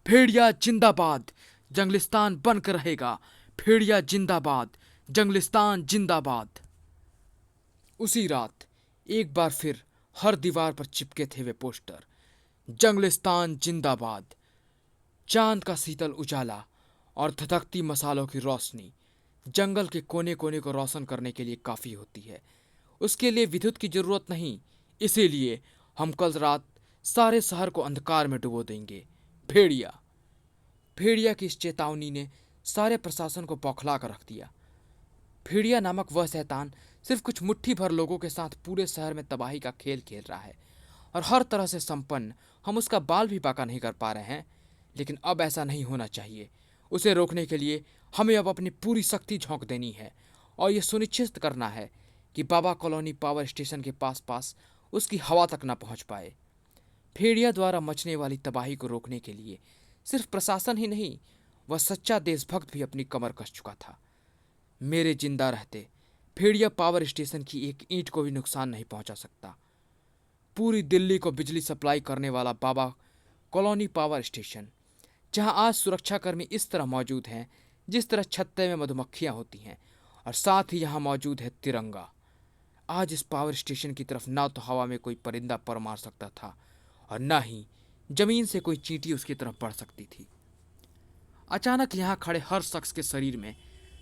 भेड़िया जिंदाबाद, जंगलिस्तान बनकर रहेगा। भेड़िया जिंदाबाद, जंगलिस्तान जिंदाबाद। उसी रात एक बार फिर हर दीवार पर चिपके थे वे पोस्टर, जंगलिस्तान जिंदाबाद। चांद का शीतल उजाला और धधकती मसालों की रोशनी जंगल के कोने कोने को रोशन करने के लिए काफ़ी होती है। उसके लिए विद्युत की जरूरत नहीं, इसीलिए हम कल रात सारे शहर को अंधकार में डुबो देंगे। भेड़िया! भेड़िया की इस चेतावनी ने सारे प्रशासन को बौखला कर रख दिया। भेड़िया नामक वह शैतान सिर्फ कुछ मुट्ठी भर लोगों के साथ पूरे शहर में तबाही का खेल खेल रहा है, और हर तरह से संपन्न हम उसका बाल भी बाका नहीं कर पा रहे हैं। लेकिन अब ऐसा नहीं होना चाहिए। उसे रोकने के लिए हमें अब अपनी पूरी शक्ति झोंक देनी है, और यह सुनिश्चित करना है कि बाबा कॉलोनी पावर स्टेशन के पास पास उसकी हवा तक न पहुंच पाए। भेड़िया द्वारा मचने वाली तबाही को रोकने के लिए सिर्फ प्रशासन ही नहीं, वह सच्चा देशभक्त भी अपनी कमर कस चुका था। मेरे जिंदा रहते भेड़िया पावर स्टेशन की एक ईंट को भी नुकसान नहीं पहुंचा सकता। पूरी दिल्ली को बिजली सप्लाई करने वाला बाबा कॉलोनी पावर स्टेशन, जहां आज सुरक्षाकर्मी इस तरह मौजूद हैं जिस तरह छत्ते में मधुमक्खियां होती हैं, और साथ ही यहाँ मौजूद है तिरंगा। आज इस पावर स्टेशन की तरफ ना तो हवा में कोई परिंदा पर मार सकता था और ना ही जमीन से कोई चींटी उसकी तरफ बढ़ सकती थी। अचानक यहाँ खड़े हर शख्स के शरीर में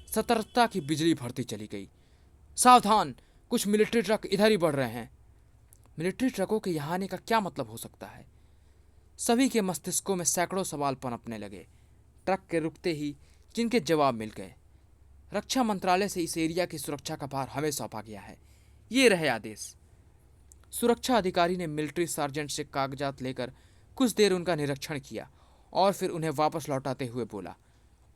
सतर्कता की बिजली भरती चली गई। सावधान, कुछ मिलिट्री ट्रक इधर ही बढ़ रहे हैं। मिलिट्री ट्रकों के यहाँ आने का क्या मतलब हो सकता है? सभी के मस्तिष्कों में सैकड़ों सवाल पनपने लगे। ट्रक के रुकते ही जिनके जवाब मिल गए। रक्षा मंत्रालय से इस एरिया की सुरक्षा का भार हमें सौंपा गया है। ये रहे आदेश। सुरक्षा अधिकारी ने मिलिट्री सार्जेंट से कागजात लेकर कुछ देर उनका निरीक्षण किया और फिर उन्हें वापस लौटाते हुए बोला,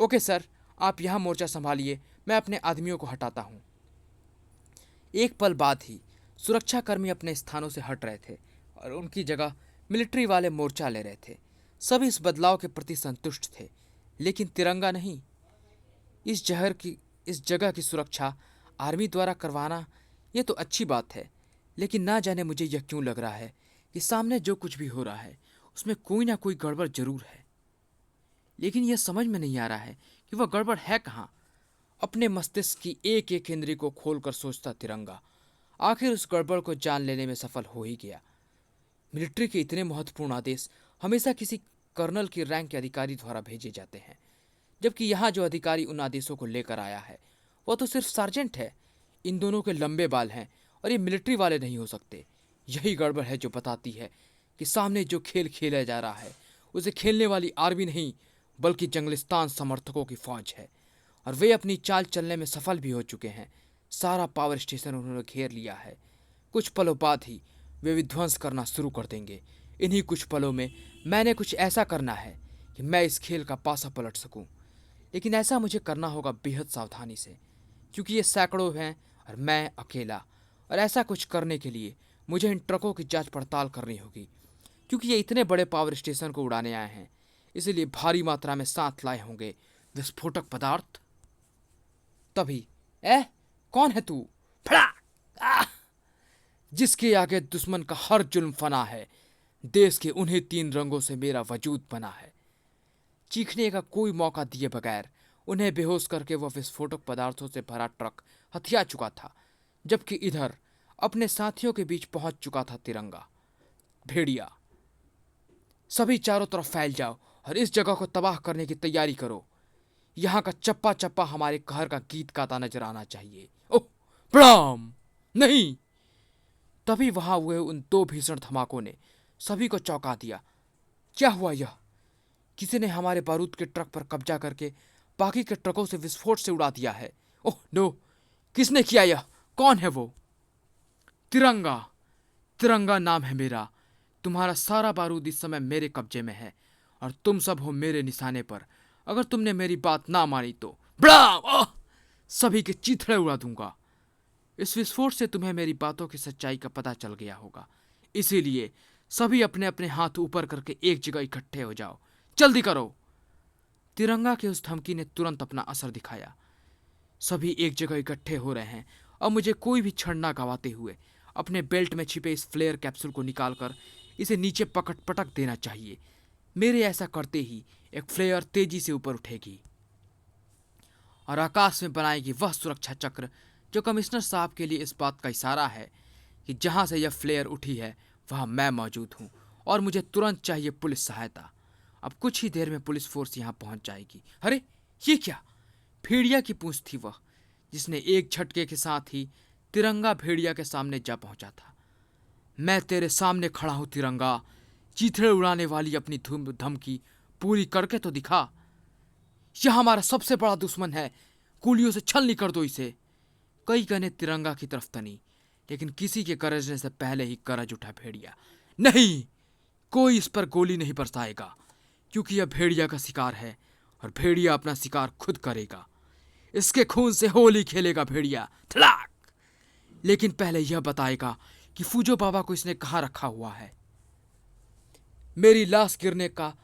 ओके सर, आप यहाँ मोर्चा संभालिए, मैं अपने आदमियों को हटाता हूँ। एक पल बाद ही सुरक्षाकर्मी अपने स्थानों से हट रहे थे और उनकी जगह मिलिट्री वाले मोर्चा ले रहे थे। सभी इस बदलाव के प्रति संतुष्ट थे, लेकिन तिरंगा नहीं। इस जगह की सुरक्षा आर्मी द्वारा करवाना ये तो अच्छी बात है, लेकिन ना जाने मुझे यह क्यों लग रहा है कि सामने जो कुछ भी हो रहा है उसमें कोई ना कोई गड़बड़ जरूर है। लेकिन यह समझ में नहीं आ रहा है कि वह गड़बड़ है कहाँ। अपने मस्तिष्क की एक एक इंद्री को खोलकर सोचता तिरंगा आखिर उस गड़बड़ को जान लेने में सफल हो ही गया। मिलिट्री के इतने महत्वपूर्ण आदेश हमेशा किसी कर्नल की रैंक के अधिकारी द्वारा भेजे जाते हैं, जबकि यहाँ जो अधिकारी उन आदेशों को लेकर आया है वह तो सिर्फ सार्जेंट है। इन दोनों के लंबे बाल हैं और ये मिलिट्री वाले नहीं हो सकते। यही गड़बड़ है जो बताती है कि सामने जो खेल खेला जा रहा है उसे खेलने वाली आर्मी नहीं बल्कि जंगलिस्तान समर्थकों की फौज है, और वे अपनी चाल चलने में सफल भी हो चुके हैं। सारा पावर स्टेशन उन्होंने घेर लिया है। कुछ पलों बाद ही वे विध्वंस करना शुरू कर देंगे। इन्हीं कुछ पलों में मैंने कुछ ऐसा करना है कि मैं इस खेल का पासा पलट सकूं, लेकिन ऐसा मुझे करना होगा बेहद सावधानी से, क्योंकि ये सैकड़ों हैं और मैं अकेला। और ऐसा कुछ करने के लिए मुझे इन ट्रकों की जांच पड़ताल करनी होगी, क्योंकि ये इतने बड़े पावर स्टेशन को उड़ाने आए हैं, इसलिए भारी मात्रा में साथ लाए होंगे विस्फोटक पदार्थ। तभी कौन है तू? फड़ाक! आह! जिसके आगे दुश्मन का हर जुल्म फना है, देश के उन्हीं 3 रंगों से मेरा वजूद बना है। चीखने का कोई मौका दिए बगैर उन्हें बेहोश करके वह विस्फोटक पदार्थों से भरा ट्रक हथिया चुका था, जबकि इधर अपने साथियों के बीच पहुंच चुका था तिरंगा। भेड़िया, सभी चारों तरफ फैल जाओ और इस जगह को तबाह करने की तैयारी करो। यहाँ का चप्पा चप्पा हमारे कहर का गीत गाता नजर आना चाहिए। ओह प्रणाम! नहीं! तभी वहां हुए उन 2 भीषण धमाकों ने सभी को चौंका दिया। क्या हुआ यह? किसी ने हमारे बारूद के ट्रक पर कब्जा करके बाकी के ट्रकों से विस्फोट से उड़ा दिया है। Oh no! किसने किया यह? कौन है वो? तिरंगा! तिरंगा नाम है मेरा। तुम्हारा सारा बारूद इस समय मेरे कब्जे में है और तुम सब हो मेरे निशाने पर। अगर तुमने मेरी बात ना मानी तो बड़ा सभी के चीथड़े उड़ा दूंगा। इस विस्फोट से तुम्हें मेरी बातों की सच्चाई का पता चल गया होगा, इसीलिए सभी अपने अपने हाथ ऊपर करके एक जगह इकट्ठे हो जाओ। जल्दी करो! तिरंगा की उस धमकी ने तुरंत अपना असर दिखाया। सभी एक जगह इकट्ठे हो रहे हैं और मुझे कोई भी क्षण ना गवाते हुए अपने बेल्ट में छिपे इस फ्लेयर कैप्सूल को निकालकर इसे नीचे पटक देना चाहिए। मेरे ऐसा करते ही एक फ्लेयर तेजी से ऊपर उठेगी और आकाश में बनाएगी वह सुरक्षा चक्र जो कमिश्नर साहब के लिए इस बात का इशारा है कि जहां से यह फ्लेयर उठी है वहां मैं मौजूद हूं और मुझे तुरंत चाहिए पुलिस सहायता। अब कुछ ही देर में पुलिस फोर्स यहां पहुंच जाएगी। अरे ये क्या? भेड़िया की पूंछ थी वह, जिसने एक झटके के साथ ही तिरंगा भेड़िया के सामने जा पहुंचा था। मैं तेरे सामने खड़ा हूं तिरंगा, चीथड़े उड़ाने वाली अपनी धमकी पूरी करके तो दिखा। यह हमारा सबसे बड़ा दुश्मन है, गोलियों से छलनी कर दो इसे। कई गने तिरंगा की तरफ तनी, लेकिन किसी के गरजने से पहले ही गरज उठा भेड़िया। नहीं, कोई इस पर गोली नहीं बरसाएगा, क्योंकि यह भेड़िया का शिकार है और भेड़िया अपना शिकार खुद करेगा। इसके खून से होली खेलेगा भेड़िया। थलाक! लेकिन पहले यह बताएगा कि फूजो बाबा को इसने कहाँ रखा हुआ है। मेरी लाश गिरने का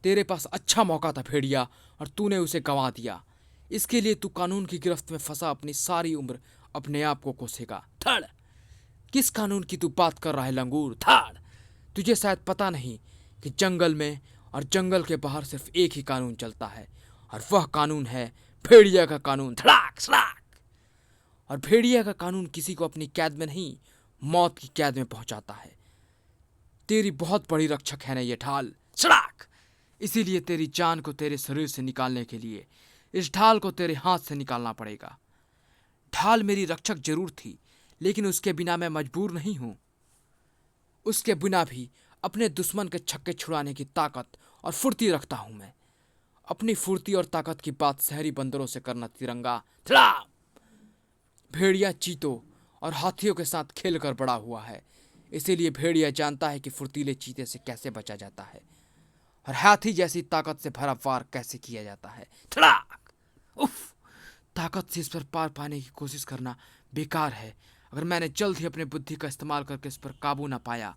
तेरे पास अच्छा मौका था भेड़िया, और तूने उसे गंवा दिया। इसके लिए तू कानून की गिरफ्त में फंसा अपनी सारी उम्र अपने आप को कोसेगा। धड़! किस कानून की तू बात कर रहा है लंगूर? धड़! तुझे शायद पता नहीं कि जंगल में और जंगल के बाहर सिर्फ एक ही कानून चलता है, और वह कानून है भेड़िया का कानून। धड़ाक सड़ाक! और भेड़िया का कानून किसी को अपनी कैद में नहीं, मौत की कैद में पहुंचाता है। तेरी बहुत बड़ी रक्षक है ना ये ढाल, सड़ाक। इसीलिए तेरी जान को तेरे शरीर से निकालने के लिए इस ढाल को तेरे हाथ से निकालना पड़ेगा। ढाल मेरी रक्षक जरूर थी, लेकिन उसके बिना मैं मजबूर नहीं हूं। उसके बिना भी अपने दुश्मन के छक्के छुड़ाने की ताकत और फुर्ती रखता हूं मैं। अपनी फुर्ती और ताकत की बात शहरी बंदरों से करना तिरंगा। भेड़िया चीतों और हाथियों के साथ खेलकर बड़ा हुआ है, इसीलिए भेड़िया जानता है कि फुर्तीले चीते से कैसे बचा जाता है और हाथी जैसी ताकत से भरा वार कैसे किया जाता है। धड़ाक! उफ! ताकत से इस पर पार पाने की कोशिश करना बेकार है। अगर मैंने जल्द ही अपने बुद्धि का इस्तेमाल करके इस पर काबू ना पाया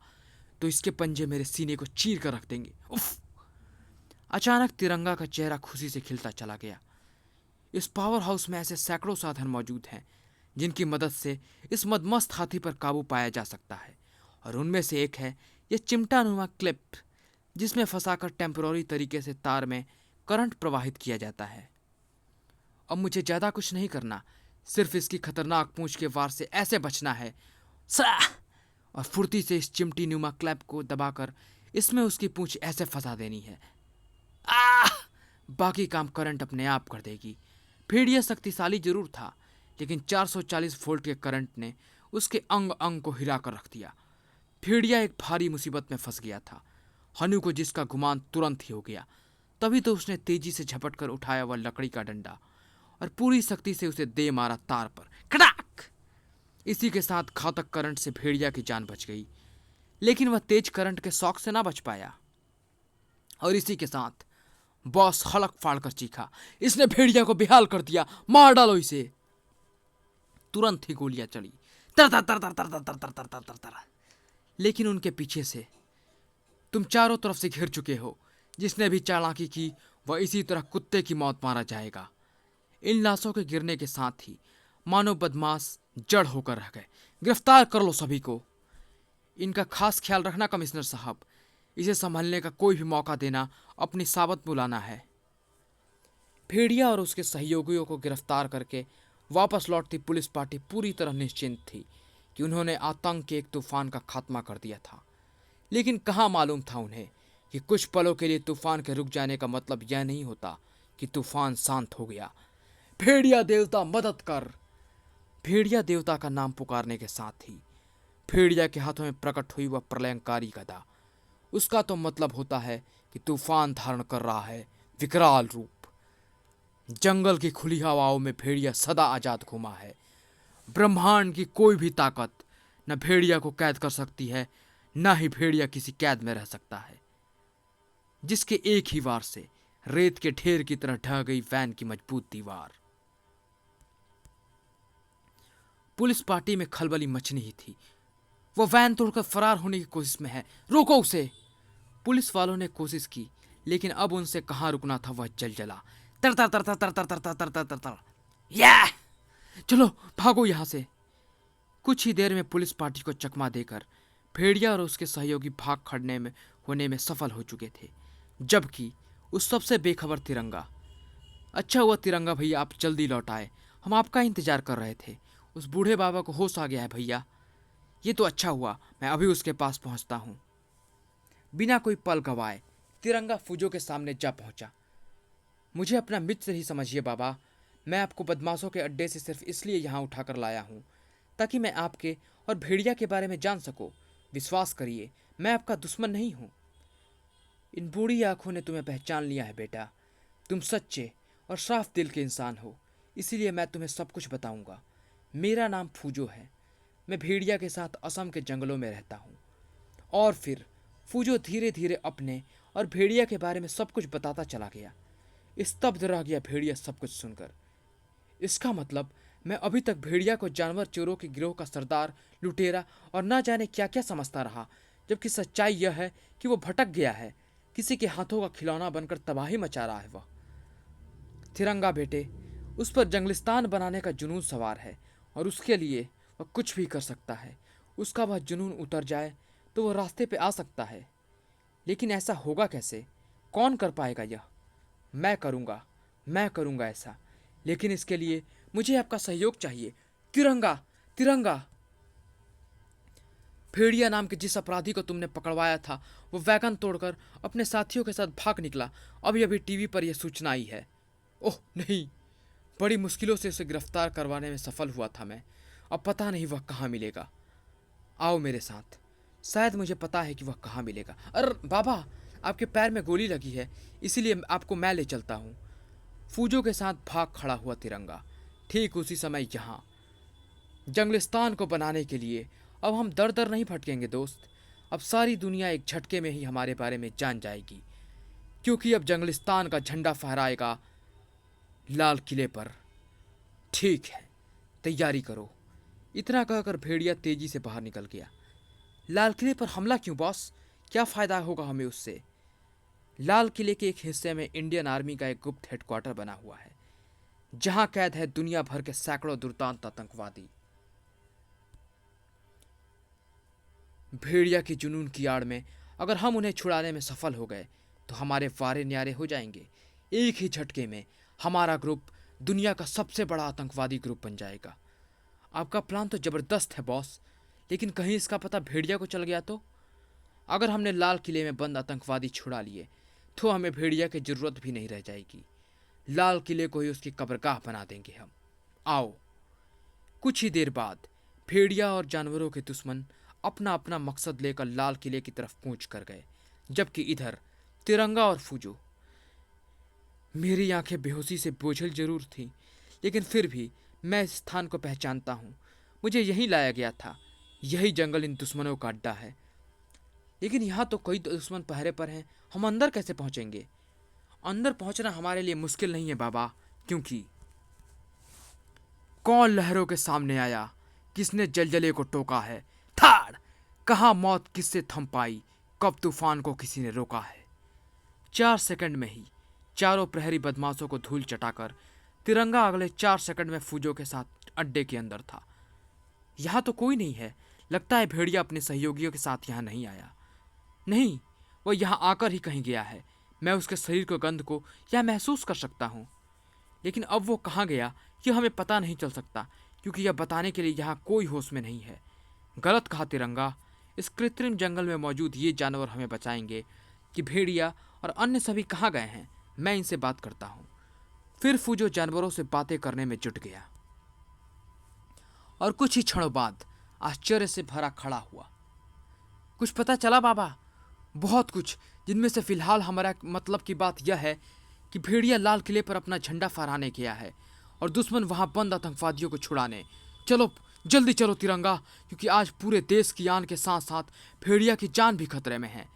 तो इसके पंजे मेरे सीने को चीर कर रख देंगे। उफ! अचानक तिरंगा का चेहरा खुशी से खिलता चला गया। इस पावर हाउस में ऐसे सैकड़ों साधन मौजूद हैं जिनकी मदद से इस मदमस्त हाथी पर काबू पाया जा सकता है, और उनमें से एक है यह चिमटानुमा क्लिप, जिसमें फंसाकर टेम्पररी तरीके से तार में करंट प्रवाहित किया जाता है। अब मुझे ज़्यादा कुछ नहीं करना, सिर्फ इसकी खतरनाक पूंछ के वार से ऐसे बचना है और फुर्ती से इस चिमटी नुमा क्लैप को दबाकर इसमें उसकी पूंछ ऐसे फंसा देनी है। बाकी काम करंट अपने आप कर देगी। भेड़िया शक्तिशाली जरूर था, लेकिन 440 वोल्ट के करंट ने उसके अंग अंग को हिला कर रख दिया। भेड़िया एक भारी मुसीबत में फंस गया था। हनु को जिसका गुमान तुरंत ही हो गया, तभी तो उसने तेजी से झपट कर उठाया वह लकड़ी का डंडा और पूरी शक्ति से उसे दे मारा तार पर। कड़ाक! इसी के साथ घातक करंट से भेड़िया की जान बच गई, लेकिन वह तेज करंट के शौक से ना बच पाया। और इसी के साथ बॉस हलक फाड़ कर चीखा, इसने भेड़िया को बेहाल कर दिया, मार डालो इसे। तुरंत ही गोलियां चली, तर तर तर तर तर तर तर तर तर तर तर। लेकिन उनके पीछे से तुम चारों तरफ से घिर चुके हो। जिसने भी चालाकी की वह इसी तरह कुत्ते की मौत मारा जाएगा। इन लाशों के गिरने के साथ ही मानो बदमाश जड़ होकर रह गए। गिरफ्तार कर लो सभी को। इनका खास ख्याल रखना कमिश्नर साहब। इसे संभालने का कोई भी मौका देना अपनी सावत बुलाना है। भेड़िया और उसके सहयोगियों को गिरफ्तार करके वापस लौटती पुलिस पार्टी पूरी तरह निश्चिंत थी कि उन्होंने आतंक के एक तूफान का खात्मा कर दिया था। लेकिन कहाँ मालूम था उन्हें कि कुछ पलों के लिए तूफान के रुक जाने का मतलब यह नहीं होता कि तूफान शांत हो गया। भेड़िया देवता मदद कर! भेड़िया देवता का नाम पुकारने के साथ ही भेड़िया के हाथों में प्रकट हुई वह प्रलयंकारी गदा। उसका तो मतलब होता है कि तूफान धारण कर रहा है विकराल रूप। जंगल की खुली हवाओं में भेड़िया सदा आजाद घूमा है। ब्रह्मांड की कोई भी ताकत न भेड़िया को कैद कर सकती है, न ही भेड़िया किसी कैद में रह सकता है। जिसके एक ही वार से रेत के ढेर की तरह ढह गई वैन की मजबूत दीवार। पुलिस पार्टी में खलबली मचनी ही थी। वो वैन तोड़कर फरार होने की कोशिश में है, रोको उसे! पुलिस वालों ने कोशिश की, लेकिन अब उनसे कहां रुकना था। वह जल जला। तर तर तर तर तर तर तर तर तर तर तर। या! चलो भागो यहां से! कुछ ही देर में पुलिस पार्टी को चकमा देकर भेड़िया और उसके सहयोगी भाग खड़ने में होने में सफल हो चुके थे, जबकि उस सबसे बेखबर तिरंगा। अच्छा हुआ तिरंगा भैया, आप जल्दी लौट आए। हम आपका इंतजार कर रहे थे। उस बूढ़े बाबा को होश आ गया है भैया। ये तो अच्छा हुआ, मैं अभी उसके पास पहुंचता हूं। बिना कोई पल गवाए तिरंगा फूजो के सामने जा पहुंचा। मुझे अपना मित्र ही समझिए बाबा। मैं आपको बदमाशों के अड्डे से सिर्फ इसलिए यहाँ उठाकर लाया हूँ ताकि मैं आपके और भेड़िया के बारे में जान सकूँ। विश्वास करिए, मैं आपका दुश्मन नहीं हूँ। इन बूढ़ी आंखों ने तुम्हें पहचान लिया है बेटा। तुम सच्चे और साफ दिल के इंसान हो, इसीलिए मैं तुम्हें सब कुछ बताऊंगा। मेरा नाम फूजो है। मैं भेड़िया के साथ असम के जंगलों में रहता हूँ। और फिर फूजो धीरे धीरे अपने और भेड़िया के बारे में सब कुछ बताता चला गया। स्तब्ध रह गया भेड़िया सब कुछ सुनकर। इसका मतलब मैं अभी तक भेड़िया को जानवर चोरों के गिरोह का सरदार, लुटेरा और ना जाने क्या क्या समझता रहा, जबकि सच्चाई यह है कि वो भटक गया है। किसी के हाथों का खिलौना बनकर तबाही मचा रहा है वह। तिरंगा बेटे, उस पर जंगलिस्तान बनाने का जुनून सवार है और उसके लिए वह कुछ भी कर सकता है। उसका वह जुनून उतर जाए तो वह रास्ते पे आ सकता है। लेकिन ऐसा होगा कैसे? कौन कर पाएगा यह? मैं करूँगा ऐसा। लेकिन इसके लिए मुझे आपका सहयोग चाहिए। तिरंगा, तिरंगा। भेड़िया नाम के जिस अपराधी को तुमने पकड़वाया था वो वैगन तोड़कर अपने साथियों के साथ भाग निकला। अभी अभी टीवी पर यह सूचना आई है। ओह नहीं, बड़ी मुश्किलों से उसे गिरफ्तार करवाने में सफल हुआ था मैं। अब पता नहीं वह कहाँ मिलेगा। आओ मेरे साथ, शायद मुझे पता है कि वह कहाँ मिलेगा। अरे बाबा, आपके पैर में गोली लगी है, इसीलिए आपको मैं ले चलता हूँ। फूजों के साथ भाग खड़ा हुआ तिरंगा। ठीक उसी समय यहाँ जंगलिस्तान को बनाने के लिए अब हम दर दर नहीं भटकेंगे दोस्त। अब सारी दुनिया एक झटके में ही हमारे बारे में जान जाएगी, क्योंकि अब जंगलिस्तान का झंडा फहराएगा लाल किले पर। ठीक है, तैयारी करो। इतना कहकर भेड़िया तेजी से बाहर निकल गया। लाल किले पर हमला क्यों बॉस? क्या फायदा होगा हमें उससे? लाल किले के एक हिस्से में इंडियन आर्मी का एक गुप्त हेडक्वार्टर बना हुआ है, जहां कैद है दुनिया भर के सैकड़ों दुर्दांत आतंकवादी। भेड़िया की जुनून की आड़ में अगर हम उन्हें छुड़ाने में सफल हो गए तो हमारे वारे न्यारे हो जाएंगे। एक ही झटके में हमारा ग्रुप दुनिया का सबसे बड़ा आतंकवादी ग्रुप बन जाएगा। आपका प्लान तो जबरदस्त है बॉस, लेकिन कहीं इसका पता भेड़िया को चल गया तो? अगर हमने लाल किले में बंद आतंकवादी छुड़ा लिए तो हमें भेड़िया की जरूरत भी नहीं रह जाएगी। लाल किले को ही उसकी कब्रगाह बना देंगे हम। आओ। कुछ ही देर बाद भेड़िया और जानवरों के दुश्मन अपना अपना मकसद लेकर लाल किले की तरफ कूच कर गए, जबकि इधर तिरंगा और फूजो। मेरी आंखें बेहोशी से बोझल जरूर थीं, लेकिन फिर भी मैं इस स्थान को पहचानता हूँ। मुझे यहीं लाया गया था। यही जंगल इन दुश्मनों का अड्डा है। लेकिन यहाँ तो कई दुश्मन पहरे पर हैं, हम अंदर कैसे पहुँचेंगे? अंदर पहुँचना हमारे लिए मुश्किल नहीं है बाबा, क्योंकि कौन लहरों के सामने आया, किसने जलजले को टोका है, थाड़ कहाँ मौत किससे थम पाई, कब तूफान को किसी ने रोका है। 4 सेकंड में ही चारों प्रहरी बदमाशों को धूल चटाकर तिरंगा अगले 4 सेकंड में फूजों के साथ अड्डे के अंदर था। यहाँ तो कोई नहीं है। लगता है भेड़िया अपने सहयोगियों के साथ यहाँ नहीं आया। नहीं, वह यहाँ आकर ही कहीं गया है। मैं उसके शरीर के गंध को यह महसूस कर सकता हूँ, लेकिन अब वो कहाँ गया यह हमें पता नहीं चल सकता, क्योंकि यह बताने के लिए यहाँ कोई होश में नहीं है। गलत कहा तिरंगा। इस कृत्रिम जंगल में मौजूद ये जानवर हमें बचाएंगे कि भेड़िया और अन्य सभी कहाँ गए हैं? मैं इनसे बात करता हूँ। फिर फूजो जानवरों से बातें करने में जुट गया और कुछ ही क्षणों बाद आश्चर्य से भरा खड़ा हुआ। कुछ पता चला बाबा? बहुत कुछ, जिनमें से फिलहाल हमारा मतलब की बात यह है कि भेड़िया लाल किले पर अपना झंडा फहराने गया है और दुश्मन वहां बंद आतंकवादियों को छुड़ाने। चलो जल्दी चलो तिरंगा, क्योंकि आज पूरे देश की आन के साथ साथ भेड़िया की जान भी खतरे में है।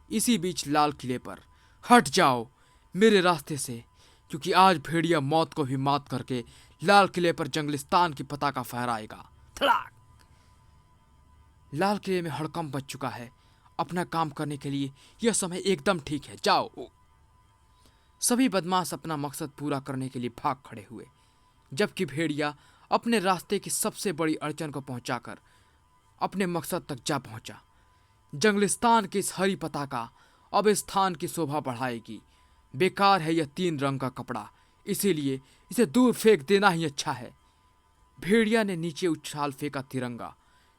इसी बीच लाल किले पर हट जाओ मेरे रास्ते से, क्योंकि आज भेड़िया मौत को भी मात करके लाल किले पर जंगलिस्तान की पताका फहराएगा। धड़ाक। लाल किले में हड़कंप बच चुका है। अपना काम करने के लिए यह समय एकदम ठीक है। जाओ। सभी बदमाश अपना मकसद पूरा करने के लिए भाग खड़े हुए, जबकि भेड़िया अपने रास्ते की सबसे बड़ी अड़चन को पहुंचाकर अपने मकसद तक जा पहुंचा। जंगलिस्तान की इस हरी पताका अब इस स्थान की शोभा बढ़ाएगी। बेकार है यह 3 रंग का कपड़ा, इसीलिए इसे दूर फेंक देना ही अच्छा है। भेड़िया ने नीचे उछाल फेंका तिरंगा,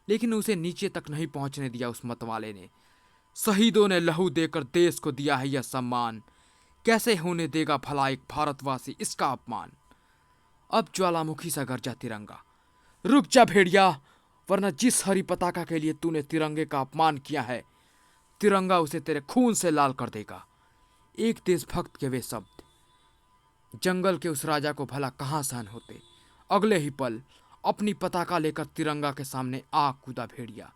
लेकिन उसे नीचे तक नहीं पहुंचने दिया उस मतवाले ने। शहीदों ने लहू देकर देश को दिया है यह सम्मान, कैसे होने देगा भला एक भारतवासी इसका अपमान। अब ज्वालामुखी सा गरजा तिरंगा। रुक जा भेड़िया, वरना जिस हरी पताका के लिए तूने तिरंगे का अपमान किया है, तिरंगा उसे तेरे खून से लाल कर देगा। एक देशभक्त के वे शब्द जंगल के उस राजा को भला कहाँ सहन होते। अगले ही पल अपनी पताका लेकर तिरंगा के सामने आ कूदा भेड़िया।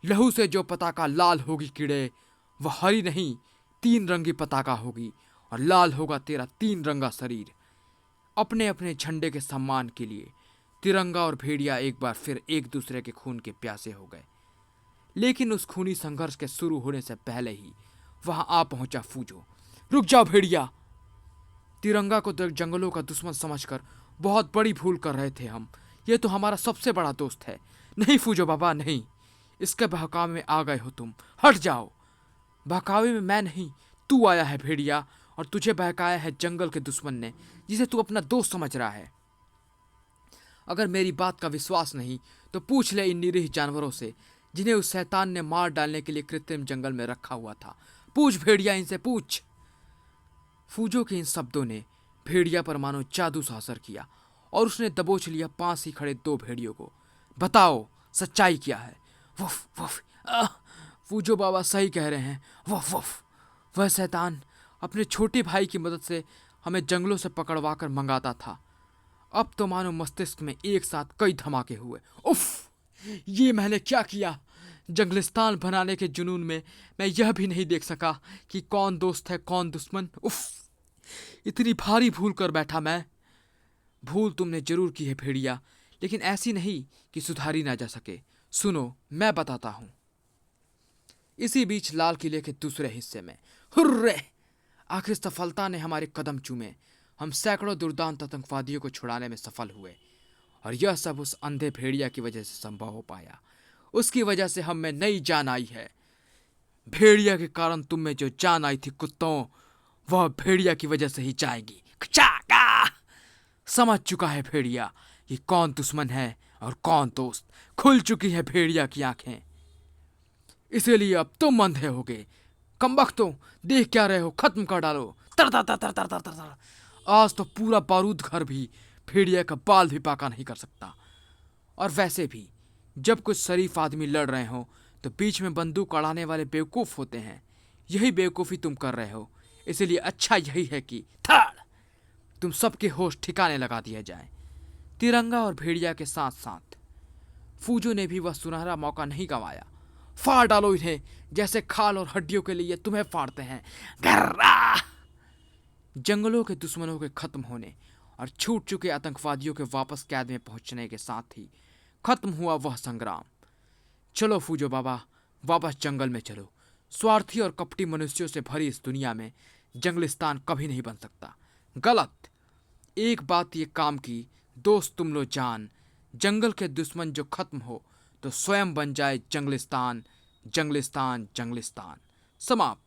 लहू से जो पताका लाल होगी कीड़े, वह हरी नहीं 3 रंगी पताका होगी, और लाल होगा तेरा 3 रंगा शरीर। अपने अपने झंडे के सम्मान के लिए तिरंगा और भेड़िया एक बार फिर एक दूसरे के खून के प्यासे हो गए। लेकिन उस खूनी संघर्ष के शुरू होने से पहले ही वहां आ पहुंचा फूजो। रुक जाओ भेड़िया। तिरंगा को जंगलों का दुश्मन समझकर बहुत बड़ी भूल कर रहे थे हम। ये तो हमारा सबसे बड़ा दोस्त है। नहीं फूजो बाबा, नहीं। इसके बहकावे में आ गए हो तुम। हट जाओ। बहकावे में मैं नहीं, तू आया है भेड़िया, और तुझे बहकाया है जंगल के दुश्मन ने, जिसे तू अपना दोस्त समझ रहा है। अगर मेरी बात का विश्वास नहीं तो पूछ ले इन निरीह जानवरों से जिन्हें उस शैतान ने मार डालने के लिए कृत्रिम जंगल में रखा हुआ था। पूछ भेड़िया, इनसे पूछ। फूजो के इन शब्दों ने भेड़िया पर मानो जादू सा असर किया और उसने दबोच लिया पास ही खड़े दो भेड़ियों को। बताओ सच्चाई क्या है? Woof woof. फूजो बाबा सही कह रहे हैं। Woof woof. वह शैतान अपने छोटे भाई की मदद से हमें जंगलों से पकड़वा कर मंगाता था। अब तो मानो मस्तिष्क में एक साथ कई धमाके हुए। उफ, ये मैंने क्या किया? जंगलिस्तान बनाने के जुनून में मैं यह भी नहीं देख सका कि कौन दोस्त है कौन दुश्मन। उफ, इतनी भारी भूल कर बैठा मैं। भूल तुमने जरूर की है भेड़िया, लेकिन ऐसी नहीं कि सुधारी ना जा सके। सुनो मैं बताता हूं। इसी बीच लाल किले के दूसरे हिस्से में हुर्रे! आखिर सफलता ने हमारे कदम चूमे। हम सैकड़ों दुर्दांत आतंकवादियों को छुड़ाने में सफल हुए और यह सब उस अंधे भेड़िया की वजह से संभव हो पाया। उसकी वजह से हम में नई जान आई है। भेड़िया के कारण तुम में जो जान आई थी कुत्तों, वह भेड़िया की वजह से ही जाएगी। खचाका! समझ चुका है भेड़िया कि कौन दुश्मन है और कौन दोस्त। खुल चुकी है भेड़िया की आंखें। इसीलिए अब तुम अंधे हो गए। कमबख्तों, देख क्या रहे हो? खत्म कर डालो। तर तर तर तर तर तर तर तर। आज तो पूरा बारूद घर भी भेड़िया का बाल भी पाका नहीं कर सकता। और वैसे भी जब कुछ शरीफ आदमी लड़ रहे हो तो बीच में बंदूक अड़ाने वाले बेवकूफ होते हैं। यही बेवकूफ़ी तुम कर रहे हो। इसलिए अच्छा यही है कि थड़ तुम सबके होश ठिकाने लगा दिया जाए। तिरंगा और भेड़िया के साथ साथ फूजो ने भी वह सुनहरा मौका नहीं गंवाया। फाड़ डालो इन्हें जैसे खाल और हड्डियों के लिए तुम्हें फाड़ते हैं। गर्रा! जंगलों के दुश्मनों के खत्म होने और छूट चुके आतंकवादियों के वापस कैद में पहुंचने के साथ ही खत्म हुआ वह संग्राम। चलो फूजो बाबा, वापस जंगल में चलो। स्वार्थी और कपटी मनुष्यों से भरी इस दुनिया में जंगलिस्तान कभी नहीं बन सकता। गलत। एक बात ये काम की, दोस्त तुम लो जान, जंगल के दुश्मन जो खत्म हो तो स्वयं बन जाए जंगलिस्तान, जंगलिस्तान, जंगलिस्तान। समाप्त।